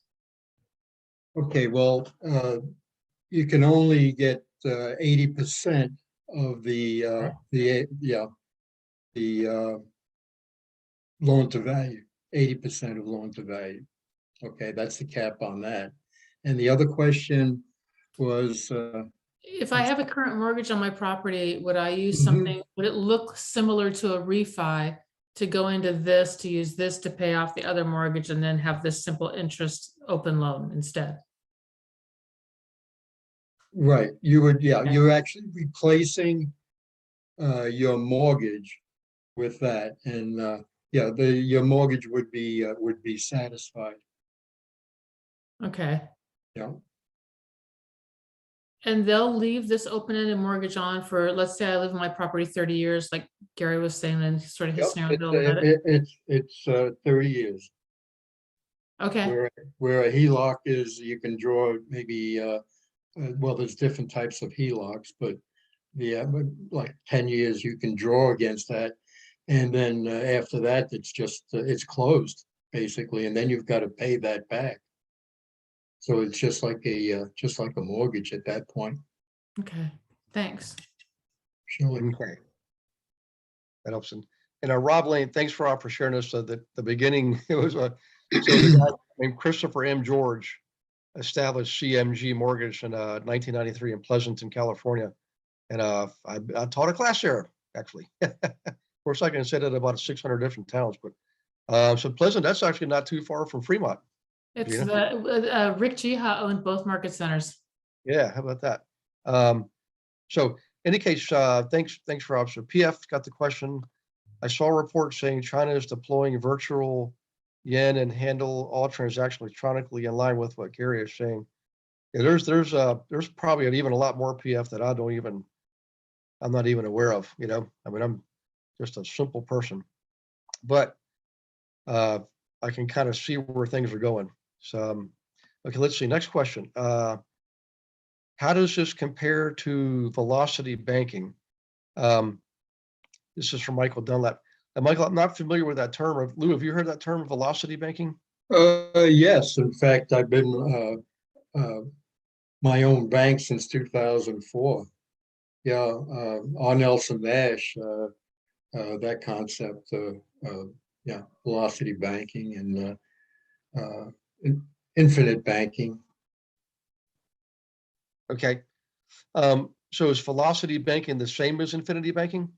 Okay, well, you can only get 80% of the loan to value, 80% of loan to value. Okay, that's the cap on that. And the other question was, If I have a current mortgage on my property, would I use Mhm. something, would it look similar to a refi to go into this, to use this to pay off the other mortgage and then have this simple interest open loan instead? right, you would, yeah, Okay. you're actually replacing your mortgage with that, and yeah, your mortgage would be satisfied, Okay. yeah. And they'll leave this open-ended mortgage on for, let's say I live in my property 30 years, like Gary was saying, and sort of his Yep, scenario a little bit. it's 30 years. Okay, Where a HELOC is, you can draw maybe, well, there's different types of HELOCs, but yeah, but like 10 years you can draw against that. And then after that, it's just, it's closed basically, and then you've got to pay that back. So it's just like a mortgage at that point. okay, thanks. Surely. Okay. That helps. And Rob Lane, thanks for sharing this. So that the beginning, it was so the guy named Christopher M. George established CMG Mortgage in 1993 in Pleasanton, California. And I taught a class there, actually. Of course, I can say that about 600 different towns, but so Pleasant, that's actually not too far from Fremont. It's Gina? the, Rick GIA owned both market centers. Yeah, how about that? So in any case, thanks, Rob. So PF got the question. I saw a report saying China is deploying virtual yen and handle all transactions electronically in line with what Gary is saying. Yeah, there's probably even a lot more PF that I'm not even aware of, I mean, I'm just a simple person, but I can kind of see where things are going. So, okay, let's see. Next question. How does this compare to velocity banking? This is from Michael Dunlap. And Michael, I'm not familiar with that term. Lou, have you heard that term, velocity banking? Yes, in fact, I've been my own bank since 2004. Yeah, on Nelson Nash, that concept, yeah, velocity banking and infinite banking. Okay. So is velocity banking the same as infinity banking?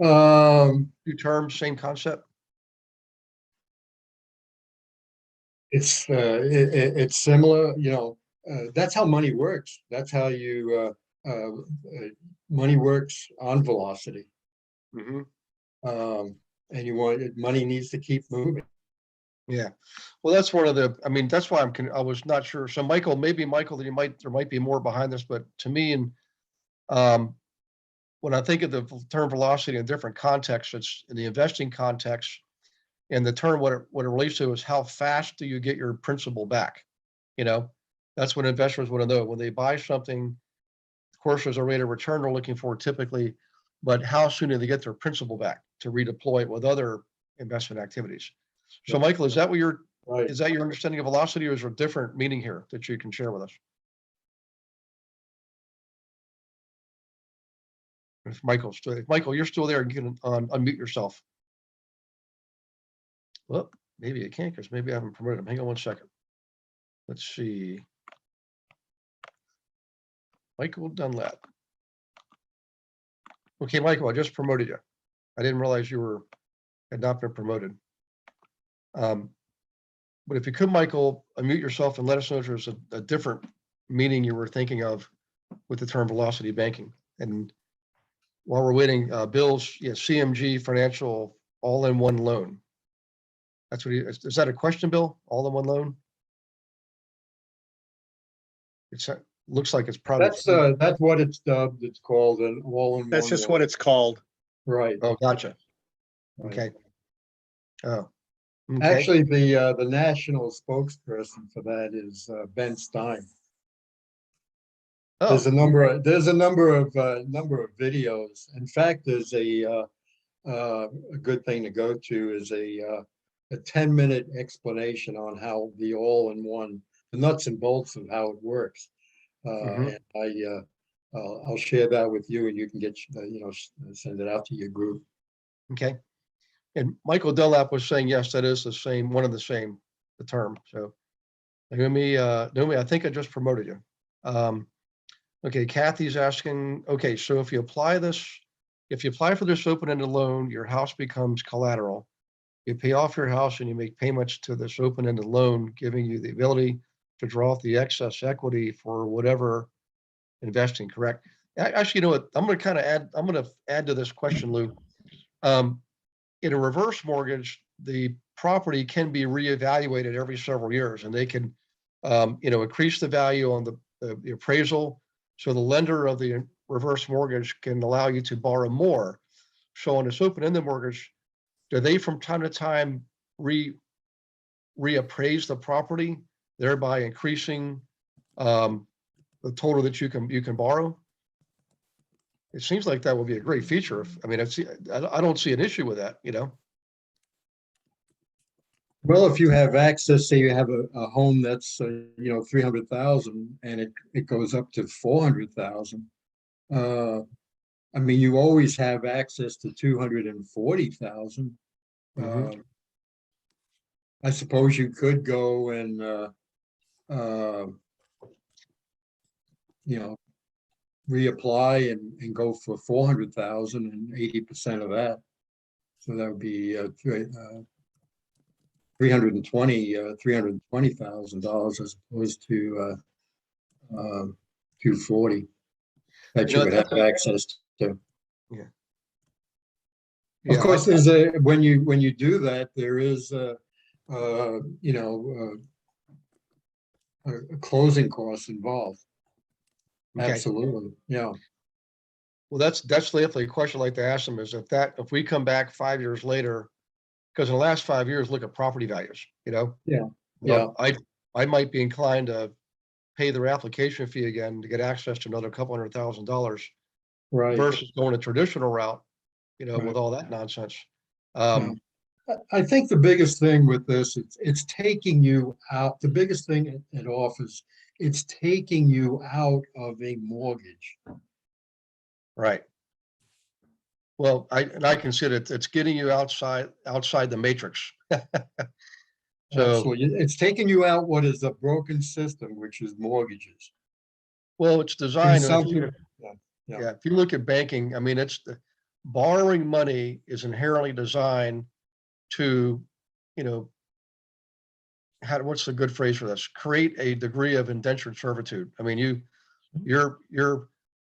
Two terms, same concept? It's similar, that's how money works. That's how money works on velocity. Mm-hmm. And money needs to keep moving. Yeah. Well, that's one of that's why I was not sure. So Michael, that there might be more behind this, but to me, and when I think of the term velocity in different contexts, it's in the investing context, and the term, what it relates to is how fast do you get your principal back? That's what investors want to know. When they buy something, of course, there's a rate of return they're looking for typically, but how soon do they get their principal back to redeploy it with other investment activities? So Michael, is that your understanding of velocity, or is there a different meaning here that you can share with us? If Michael, you're still there, you can unmute yourself. Well, maybe I can't because maybe I haven't promoted him. Hang on one second. Let's see. Michael Dunlap. Okay, Michael, I just promoted you. I didn't realize you had not been promoted. But if you could, Michael, unmute yourself and let us know if there's a different meaning you were thinking of with the term velocity banking. And while we're waiting, Bill's CMG financial all-in-one loan. That's what is that a question, Bill? All in one loan? It's, looks like it's probably. That's what it's dubbed. It's called an all-in-one. That's just loan. what it's called. Right. Oh, gotcha. right. Okay. Oh. Okay. Actually, the national spokesperson for that is Ben Stein. Oh, There's a number of videos. In fact, there's a good thing to go to is a 10-minute explanation on how the all-in-one, the nuts and bolts of how it works. Mhm. And I'll share that with you, and you can get send it out to your group. okay. And Michael Dunlap was saying, yes, that is the same, one of the same, the term. So Naomi, I think I just promoted you. Okay, Kathy's asking, okay, so if you apply for this open-ended loan, your house becomes collateral. You pay off your house and you make payments to this open-ended loan, giving you the ability to draw off the excess equity for whatever investing, correct? Actually, you know what? I'm going to add to this question, Lou. In a reverse mortgage, the property can be reevaluated every several years, and they can, increase the value on the appraisal. So the lender of the reverse mortgage can allow you to borrow more. So on this open-ended mortgage, do they from time to time reappraise the property, thereby increasing the total that you can borrow? It seems like that would be a great feature. I don't see an issue with that, Well, if you have access, say you have a home that's 300,000 and it goes up to 400,000. I mean, you always have access to 240,000. Mhm. I suppose you could go and reapply and go for 400,000 and 80% of that. So that would be $320,000 as opposed to 240 that you would have access to. Yeah. Of course, there's when you do that, there is a closing costs involved. Okay. Absolutely, yeah. Well, that's definitely a question I'd like to ask them is if we come back 5 years later, because in the last 5 years, look at property values, Yeah. I might be inclined to pay their application fee again to get access to another couple $100,000 Right. versus going a traditional route, Right. with all that nonsense. Yeah. I think the biggest thing with this, it's taking you out. The biggest thing it offers, it's taking you out of a mortgage. Right. Well, I consider it's getting you outside the matrix. So, Absolutely. It's taking you out what is a broken system, which is mortgages. well, it's designed. And Yeah. if you look at banking, I mean, borrowing money is inherently designed to, what's the good phrase for this? Create a degree of indentured servitude. I mean, you're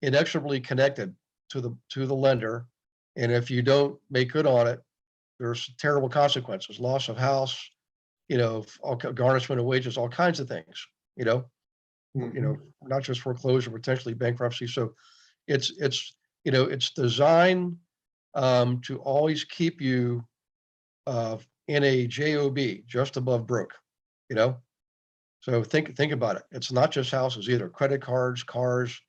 inexorably connected to the lender, and if you don't make good on it, there's terrible consequences: loss of house, all garnishment of wages, all kinds of things. Not just foreclosure, potentially bankruptcy. So it's designed to always keep you in a JOB, just above broke. So think about it. It's not just houses either. Credit cards, cars.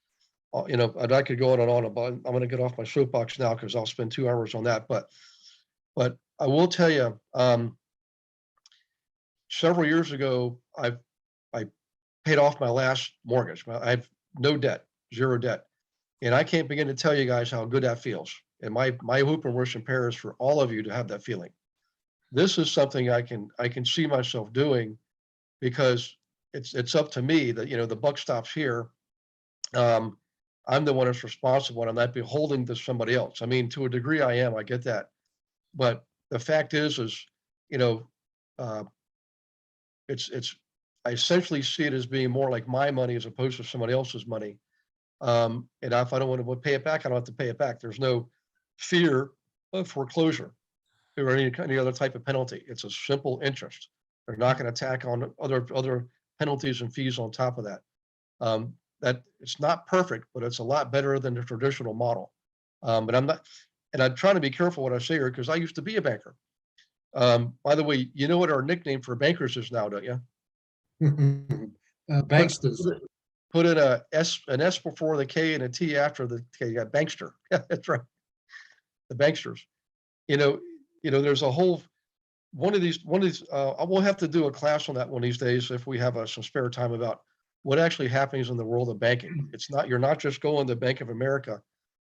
And I could go on and on about. I'm going to get off my soapbox now because I'll spend 2 hours on that. But I will tell you, several years ago, I paid off my last mortgage. I have no debt, zero debt, and I can't begin to tell you guys how good that feels. And my hope and wish and prayer is for all of you to have that feeling. This is something I can see myself doing because it's up to me that the buck stops here. I'm the one that's responsible, and I'm not beholden to somebody else. I mean, to a degree, I am. I get that, but the fact is, it's. I essentially see it as being more like my money as opposed to somebody else's money. And if I don't want to pay it back, I don't have to pay it back. There's no fear of foreclosure. or any other type of penalty. It's a simple interest. They're not going to tack on other penalties and fees on top of that. That it's not perfect, but it's a lot better than the traditional model. But I'm not, and I'm trying to be careful what I say here because I used to be a banker. By the way, you know what our nickname for bankers is now, don't you? Banksters. Put in an S before the K and a T after the K. You got bankster. Yeah, that's right. The banksters. You know, there's a whole one of these. We'll have to do a class on that one of these days if we have some spare time about what actually happens in the world of banking. It's not, you're not just going to Bank of America.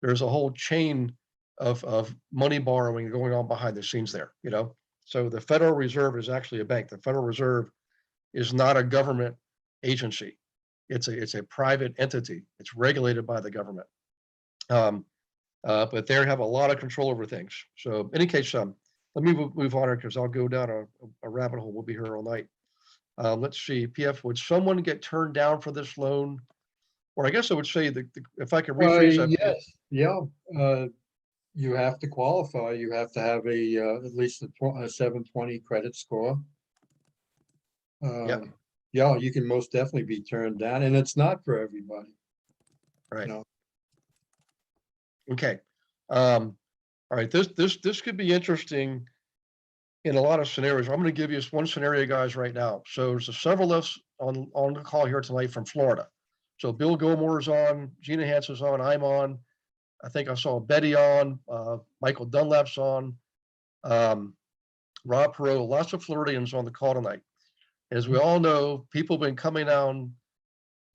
There's a whole chain of money borrowing going on behind the scenes there, you know? So the Federal Reserve is actually a bank. The Federal Reserve is not a government agency. It's a private entity. It's regulated by the government. But they have a lot of control over things. So in any case, let me move on because I'll go down a rabbit hole. We'll be here all night. Let's see, PF, would someone get turned down for this loan? Or I guess I would say that if I could rephrase that. Yes, yeah. You have to qualify. You have to have at least a 720 credit score. Yep. Yeah, you can most definitely be turned down, and it's not for everybody. Right. No. Okay. All right. This could be interesting in a lot of scenarios. I'm going to give you one scenario, guys, right now. So there's several of us on the call here tonight from Florida. So Bill Gilmore is on, Gina Hansen's on, I'm on. I think I saw Betty on, Michael Dunlap's on, Rob Perot, lots of Floridians on the call tonight. As we all know, people have been coming down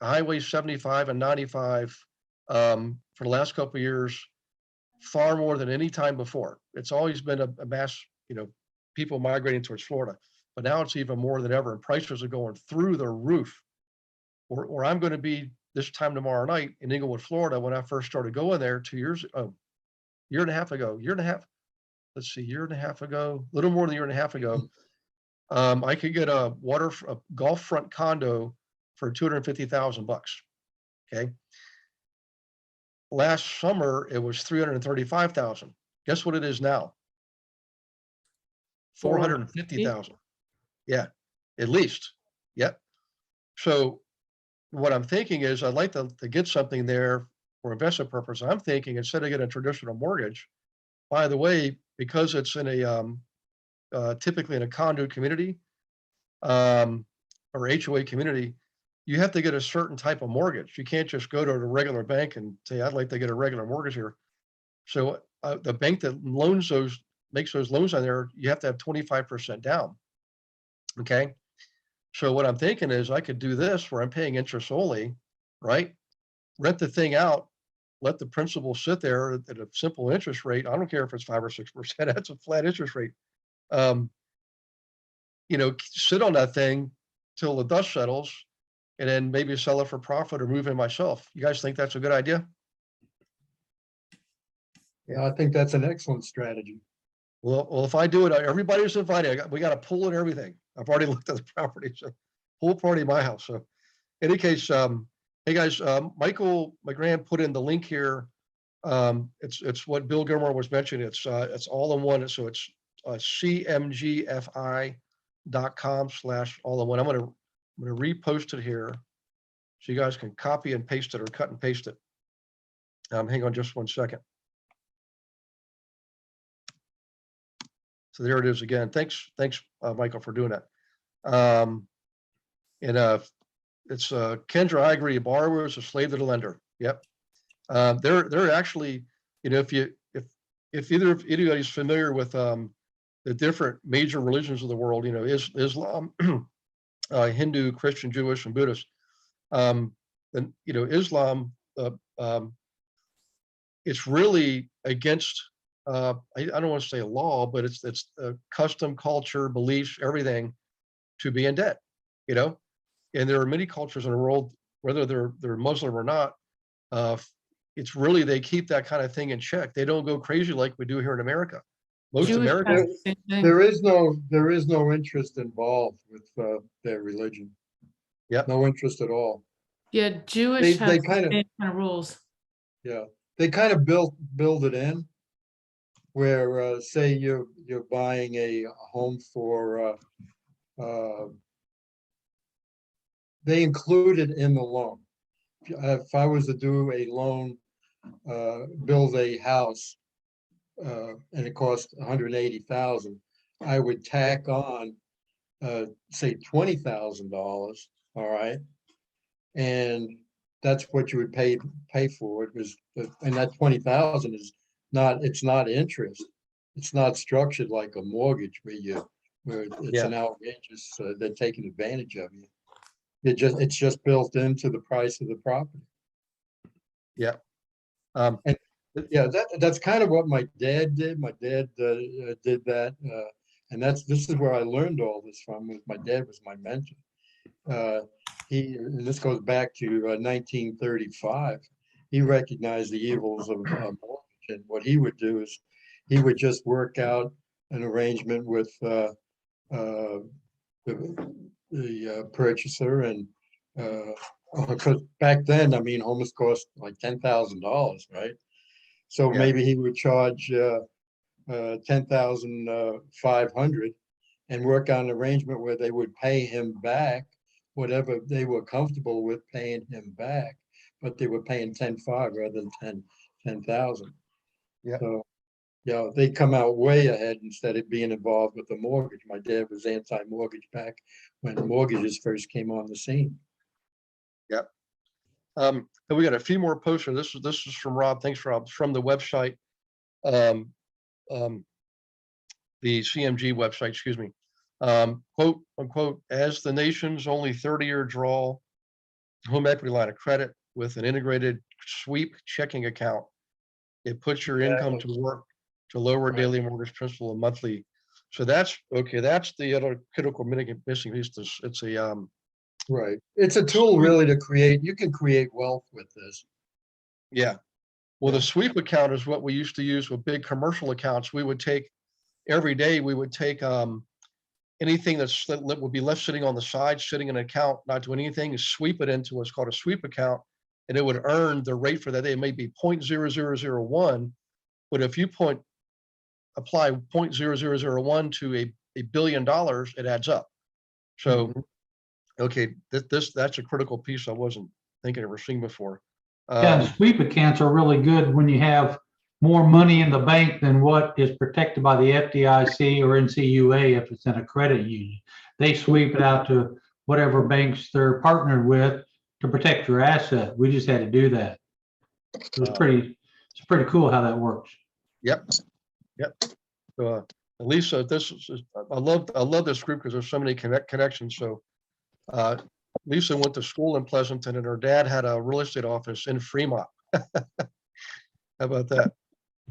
Highway 75 and 95 for the last couple of years, far more than any time before. It's always been a mass, people migrating towards Florida, but now it's even more than ever, and prices are going through the roof. Or I'm going to be this time tomorrow night in Inglewood, Florida, when I first started going there year and a half ago, year and a half ago, a little more than a year and a half ago. I could get a golf front condo for $250,000. Okay. Last summer, it was $335,000. Guess what it is now? $450,000. Yeah, at least. Yep. So what I'm thinking is I'd like to get something there for investment purpose. I'm thinking instead of getting a traditional mortgage, by the way, because it's in a typically in a condo community or HOA community, you have to get a certain type of mortgage. You can't just go to a regular bank and say, I'd like to get a regular mortgage here. So the bank that makes those loans on there, you have to have 25% down. Okay. So what I'm thinking is I could do this where I'm paying interest only, right? Rent the thing out, let the principal sit there at a simple interest rate. I don't care if it's 5 or 6%. That's a flat interest rate. Sit on that thing till the dust settles, and then maybe sell it for profit or move in myself. You guys think that's a good idea? Yeah, I think that's an excellent strategy. Well, if I do it, everybody's invited. We got a pool and everything. I've already looked at the property, so pool party in my house. So, in any case, hey guys, Michael McGran put in the link here. It's what Bill Gilmore was mentioning. It's all in one. So it's cmgfi.com/all-in-one. I'm gonna repost it here, so you guys can copy and paste it or cut and paste it. Hang on just one second. So there it is again. Thanks, Michael, for doing that. It's Kendra, I agree. Borrower is a slave to the lender. Yep. They're actually, if either of anybody's familiar with the different major religions of the world, Islam, Hindu, Christian, Jewish, and Buddhist. Then Islam, it's really against. I don't want to say law, but it's custom, culture, beliefs, everything to be in debt, and there are many cultures in the world, whether they're Muslim or not, it's really, they keep that kind of thing in check. They don't go crazy like we do here in America. Most Jewish has Americans, the same thing. There is no interest involved with their religion. Yep. No interest at all. Yeah, Jewish They has the kind of- same kind of rules. Yeah, they kind of build it in. where, say you're buying a home for, they include it in the loan. If I was to do a loan, build a house, and it cost 180,000, I would tack on, say $20,000, all right? And that's what you would pay for it was, and that 20,000 is not, it's not interest. It's not structured like a mortgage where it's Yeah. an outrageous, they're taking advantage of you. It's just built into the price of the property. Yeah. And yeah, that's kind of what my dad did. My dad did that. And this is where I learned all this from. My dad was my mentor. And this goes back to 1935. He recognized the evils of mortgage, and what he would do is he would just work out an arrangement with the purchaser, and because back then, I mean, homes cost like $10,000, right? So Yeah. maybe he would charge 10,500 and work on an arrangement where they would pay him back whatever they were comfortable with paying him back, but they were paying 10,500 rather than 10,000. Yeah. So, yeah, they come out way ahead instead of being involved with the mortgage. My dad was anti-mortgage back when mortgages first came on the scene. Yep. And we got a few more posts. This is from Rob. Thanks, Rob. From the website, the CMG website, excuse me. Quote unquote, as the nation's only 30-year draw home equity line of credit with an integrated sweep checking account, it puts your income to work to lower Right. daily mortgage principal and monthly. So that's okay. That's the other critical missing piece. It's a Right. It's a tool really to create, you can create wealth with this. yeah. Well, Yeah. the sweep account is what we used to use with big commercial accounts. We would take every day. We would take anything that would be left sitting on the side, sitting in an account, not doing anything, and sweep it into what's called a sweep account, and it would earn the rate for that day. It may be 0.0001, but if you apply 0.0001 to a $1 billion, it adds up. So, Mhm. okay, that's a critical piece I wasn't thinking or seeing before. Yeah, and sweep accounts are really good when you have more money in the bank than what is protected by the FDIC or NCUA if it's in a credit union. They sweep it out to whatever banks they're partnered with to protect your asset. We just had to do that. It's pretty cool how that works. Yep. So, Lisa, I love this group because there's so many connections. So, Lisa went to school in Pleasanton, and her dad had a real estate office in Fremont. How about that?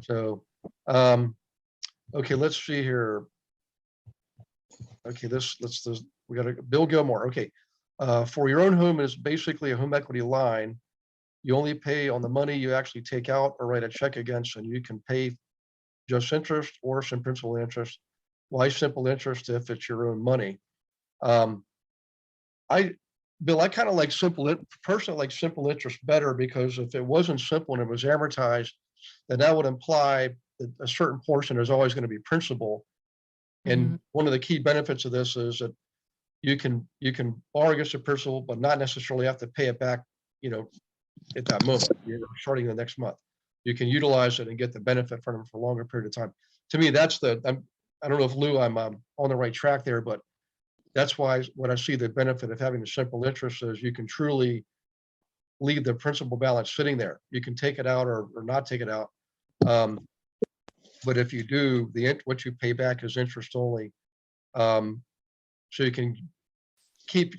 So, okay, let's see here. Okay, we got Bill Gilmore. Okay, for your own home is basically a home equity line. You only pay on the money you actually take out or write a check against, and you can pay just interest or some principal interest. Why simple interest if it's your own money? Bill, I kind of like personally like simple interest better, because if it wasn't simple and it was amortized, then that would imply that a certain portion is always going to be principal. And one of the key benefits of this is that you can borrow against the principal, but not necessarily have to pay it back, at that moment, starting the next month. You can utilize it and get the benefit from it for a longer period of time. To me, I don't know if Lou, I'm on the right track there, but that's why when I see the benefit of having the simple interest is you can truly leave the principal balance sitting there. You can take it out or not take it out. But if you do, what you pay back is interest only. So you can keep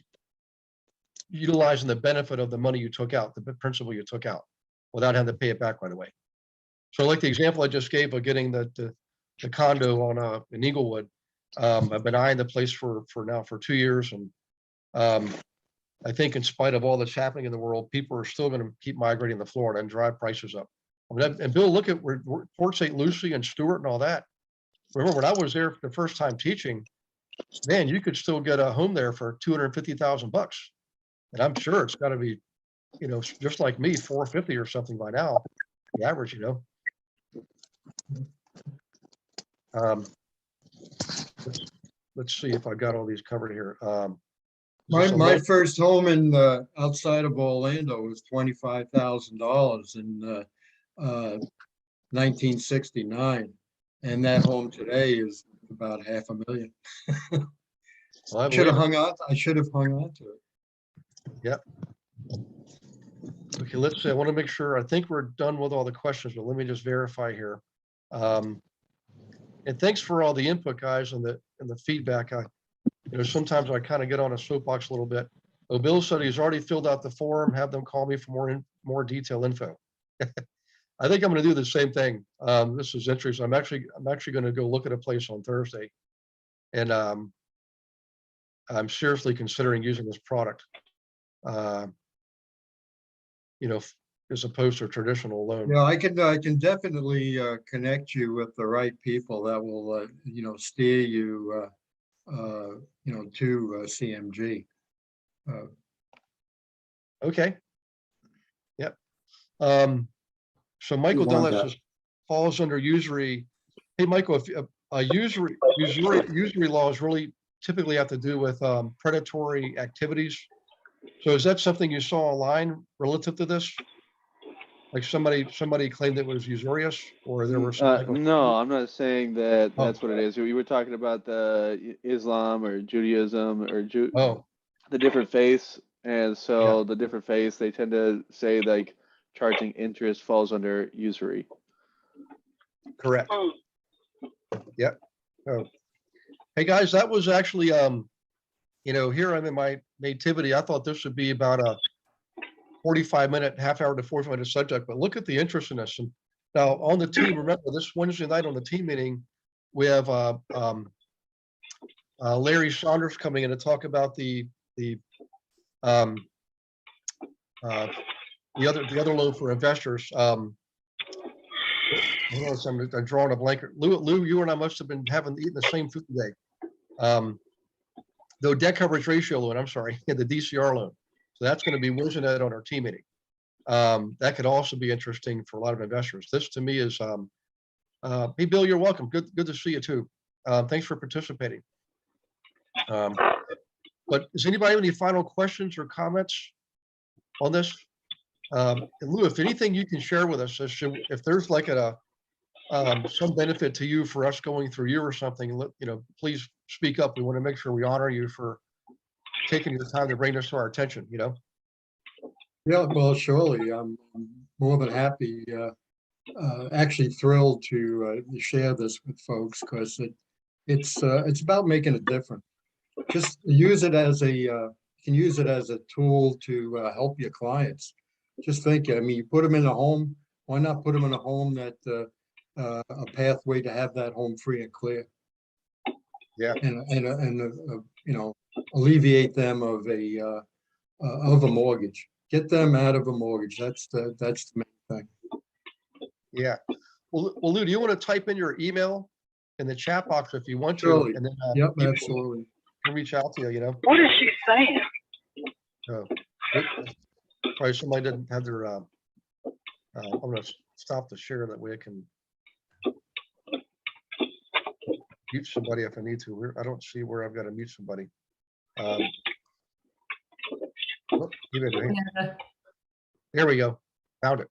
utilizing the benefit of the money you took out, the principal you took out, without having to pay it back right away. So like the example I just gave of getting the condo in Eaglewood, I've been eyeing the place for 2 years, and I think in spite of all that's happening in the world, people are still going to keep migrating to Florida and drive prices up. And Bill, look at Port St. Lucie and Stewart and all that. Remember when I was there for the first time teaching, man, you could still get a home there for $250,000, and I'm sure it's got to be, just like me, $450 or something by now, the average, Let's see if I got all these covered here. Is My, this a my low- first home in, outside of Orlando was $25,000 in, 1969. And that home today is about $500,000. Well, I Should have believe it. hung on, I should have hung on to it. Okay, let's see. I want to make sure. I think we're done with all the questions, but let me just verify here. And thanks for all the input, guys, and the feedback. Sometimes I kind of get on a soapbox a little bit. Oh, Bill said he's already filled out the form. Have them call me for more detailed info. I think I'm going to do the same thing. This is interesting. I'm actually going to go look at a place on Thursday, and I'm seriously considering using this product. As opposed to a traditional loan. Yeah, I can definitely connect you with the right people that will, steer you, to CMG. Okay. Yep. So Michael want Dunlap that. says falls under usury. Hey, Michael, if usury laws really typically have to do with predatory activities. So is that something you saw online relative to this? Like somebody claimed it was usurious, or there were some type of. No, I'm not saying that Oh. that's what it is. We were talking about the Islam or Judaism or Oh, the different faiths, and so the different faiths, they tend to say like charging interest falls under usury. correct. Yep. Oh. Hey guys, that was actually here I'm in my nativity. I thought this would be about a 45-minute, half hour to 45-minute subject, but look at the interest in this. And now on the team, remember this Wednesday night on the team meeting, we have Larry Saunders coming in to talk about the other loan for investors. I'm drawing a blank. Lou, you and I must have been eating the same food today. The debt coverage ratio loan, I'm sorry, the DCR loan. So that's going to be Wednesday night on our team meeting. That could also be interesting for a lot of investors. This to me is, hey, Bill, you're welcome. Good to see you too. Thanks for participating. But does anybody have any final questions or comments on this? And Lou, if anything you can share with us, if there's like some benefit to you for us going through you or something, please speak up. We want to make sure we honor you for taking the time to bring this to our attention, Yeah, well, surely. I'm more than happy, actually thrilled to share this with folks, because it's about making a difference. Just use it as you can use it as a tool to help your clients. Just think, I mean, you put them in a home, why not put them in a home that a pathway to have that home free and clear? Yeah. And alleviate them of a mortgage. Get them out of a mortgage. That's the main thing. Yeah. Well, Lou, do you want to type in your email in the chat box if you want to? Surely. And then Yep, people absolutely. can reach out to you, What is she saying? Oh, probably somebody didn't have their, I'm going to stop the share that way I can mute somebody if I need to. I don't see where I've got to mute somebody. Yeah. There we go. Found it.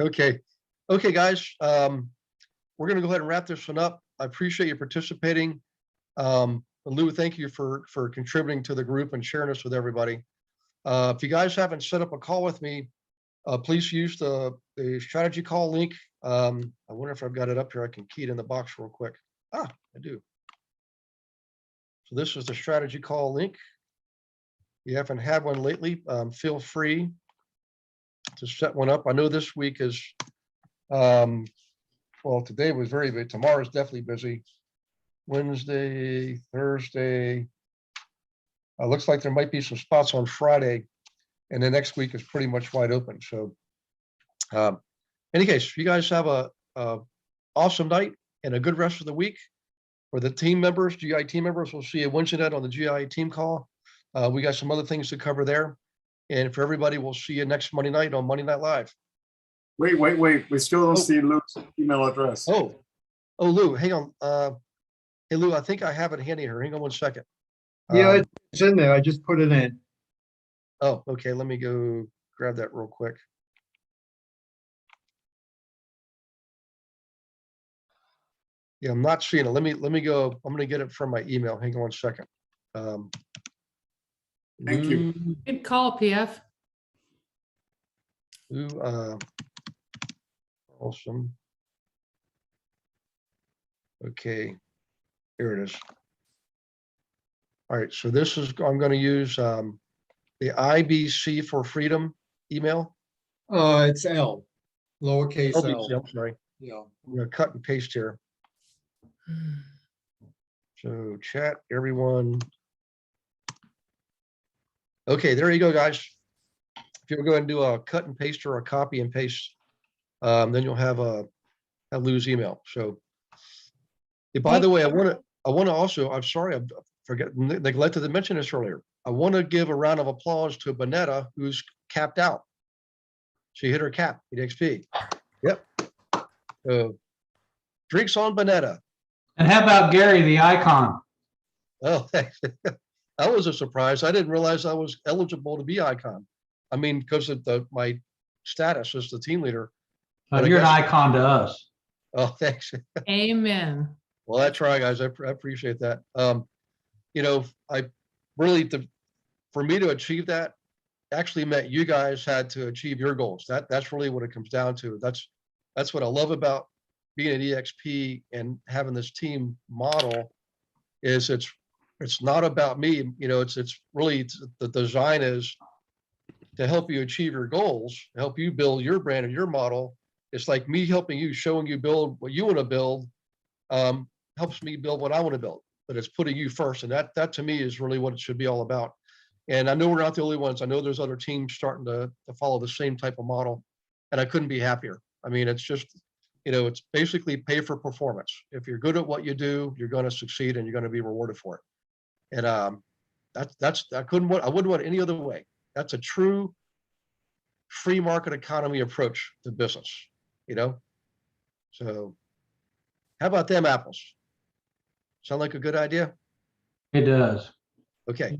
Okay, guys. We're going to go ahead and wrap this one up. I appreciate you participating. Lou, thank you for contributing to the group and sharing this with everybody. If you guys haven't set up a call with me, please use the strategy call link. I wonder if I've got it up here. I can key it in the box real quick. I do. So this is the strategy call link. If you haven't had one lately, feel free to set one up. I know this week is, well, today was very busy. Tomorrow's definitely busy. Wednesday, Thursday. Looks like there might be some spots on Friday, and the next week is pretty much wide open. So, any case, you guys have a awesome night and a good rest of the week. For the team members, GIA team members, we'll see you Wednesday night on the GIA team call. We got some other things to cover there. And for everybody, we'll see you next Monday night on Monday Night Live. Wait. We still don't see Lou's email address. Oh, Oh, Lou, hang on. Hey, Lou, I think I have it handy here. Hang on one second. Yeah, Um, it's in there. I just put it in. Oh, okay. Let me go grab that real quick. Yeah, I'm not seeing it. Let me go. I'm gonna get it from my email. Hang on one second. Um, Thank you. Good call, PF. Lou, Carlson. Okay, here it is. All right, so this is, I'm gonna use the IBC for Freedom email. It's L, lowercase L. LBC, I'm sorry. Yeah. I'm gonna cut and paste here. So chat, everyone. Okay, there you go, guys. If you'll go ahead and do a cut and paste or a copy and paste, then you'll have Lou's email. So, yeah, by the way, I want to also, I'm sorry, I neglected to mention this earlier. I want to give a round of applause to Bonetta, who's capped out. She hit her cap at XP. Yep. Drinks on Bonetta. And how about Gary, the icon? Oh, thanks. That was a surprise. I didn't realize I was eligible to be icon. I mean, because of my status as the team leader. But I You're an guess- icon to us. Oh, thanks. Amen. Well, that's right, guys. I appreciate that. You know, I really, for me to achieve that, actually meant you guys had to achieve your goals. That's really what it comes down to. That's what I love about being at EXP and having this team model. Is it's not about me. You know, it's really the design is to help you achieve your goals, help you build your brand and your model. It's like me helping you, showing you build what you want to build. Helps me build what I want to build, but it's putting you first. And that to me is really what it should be all about. And I know we're not the only ones. I know there's other teams starting to follow the same type of model, and I couldn't be happier. I mean, it's just, you know, it's basically pay for performance. If you're good at what you do, you're going to succeed and you're going to be rewarded for it. And I wouldn't want it any other way. That's a true free market economy approach to business, you know? So how about them apples? Sound like a good idea? It does. Okay.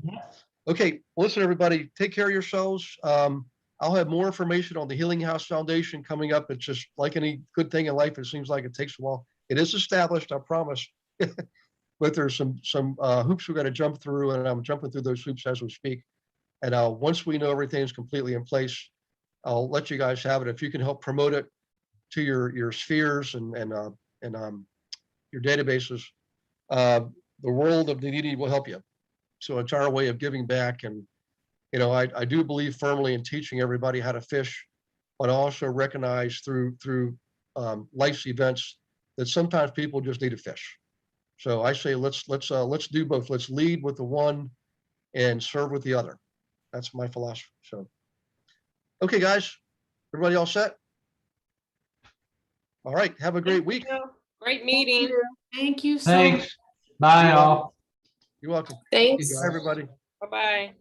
Okay. Listen, everybody, take care of yourselves. I'll have more information on the Healing House Foundation coming up. It's just like any good thing in life. It seems like it takes a while. It is established, I promise. But there's some hoops we got to jump through, and I'm jumping through those hoops as we speak. And once we know everything's completely in place, I'll let you guys have it. If you can help promote it to your spheres and your databases, the world of the needy will help you. So it's our way of giving back. And, you know, I do believe firmly in teaching everybody how to fish, but I also recognize through life's events that sometimes people just need to fish. So I say, let's do both. Let's lead with the one and serve with the other. That's my philosophy. So, okay, guys, everybody all set? All right. Have a great week. Great meeting. Thank you so much. Thanks. Bye, all. You're welcome. Thanks. Bye, everybody. Bye-bye.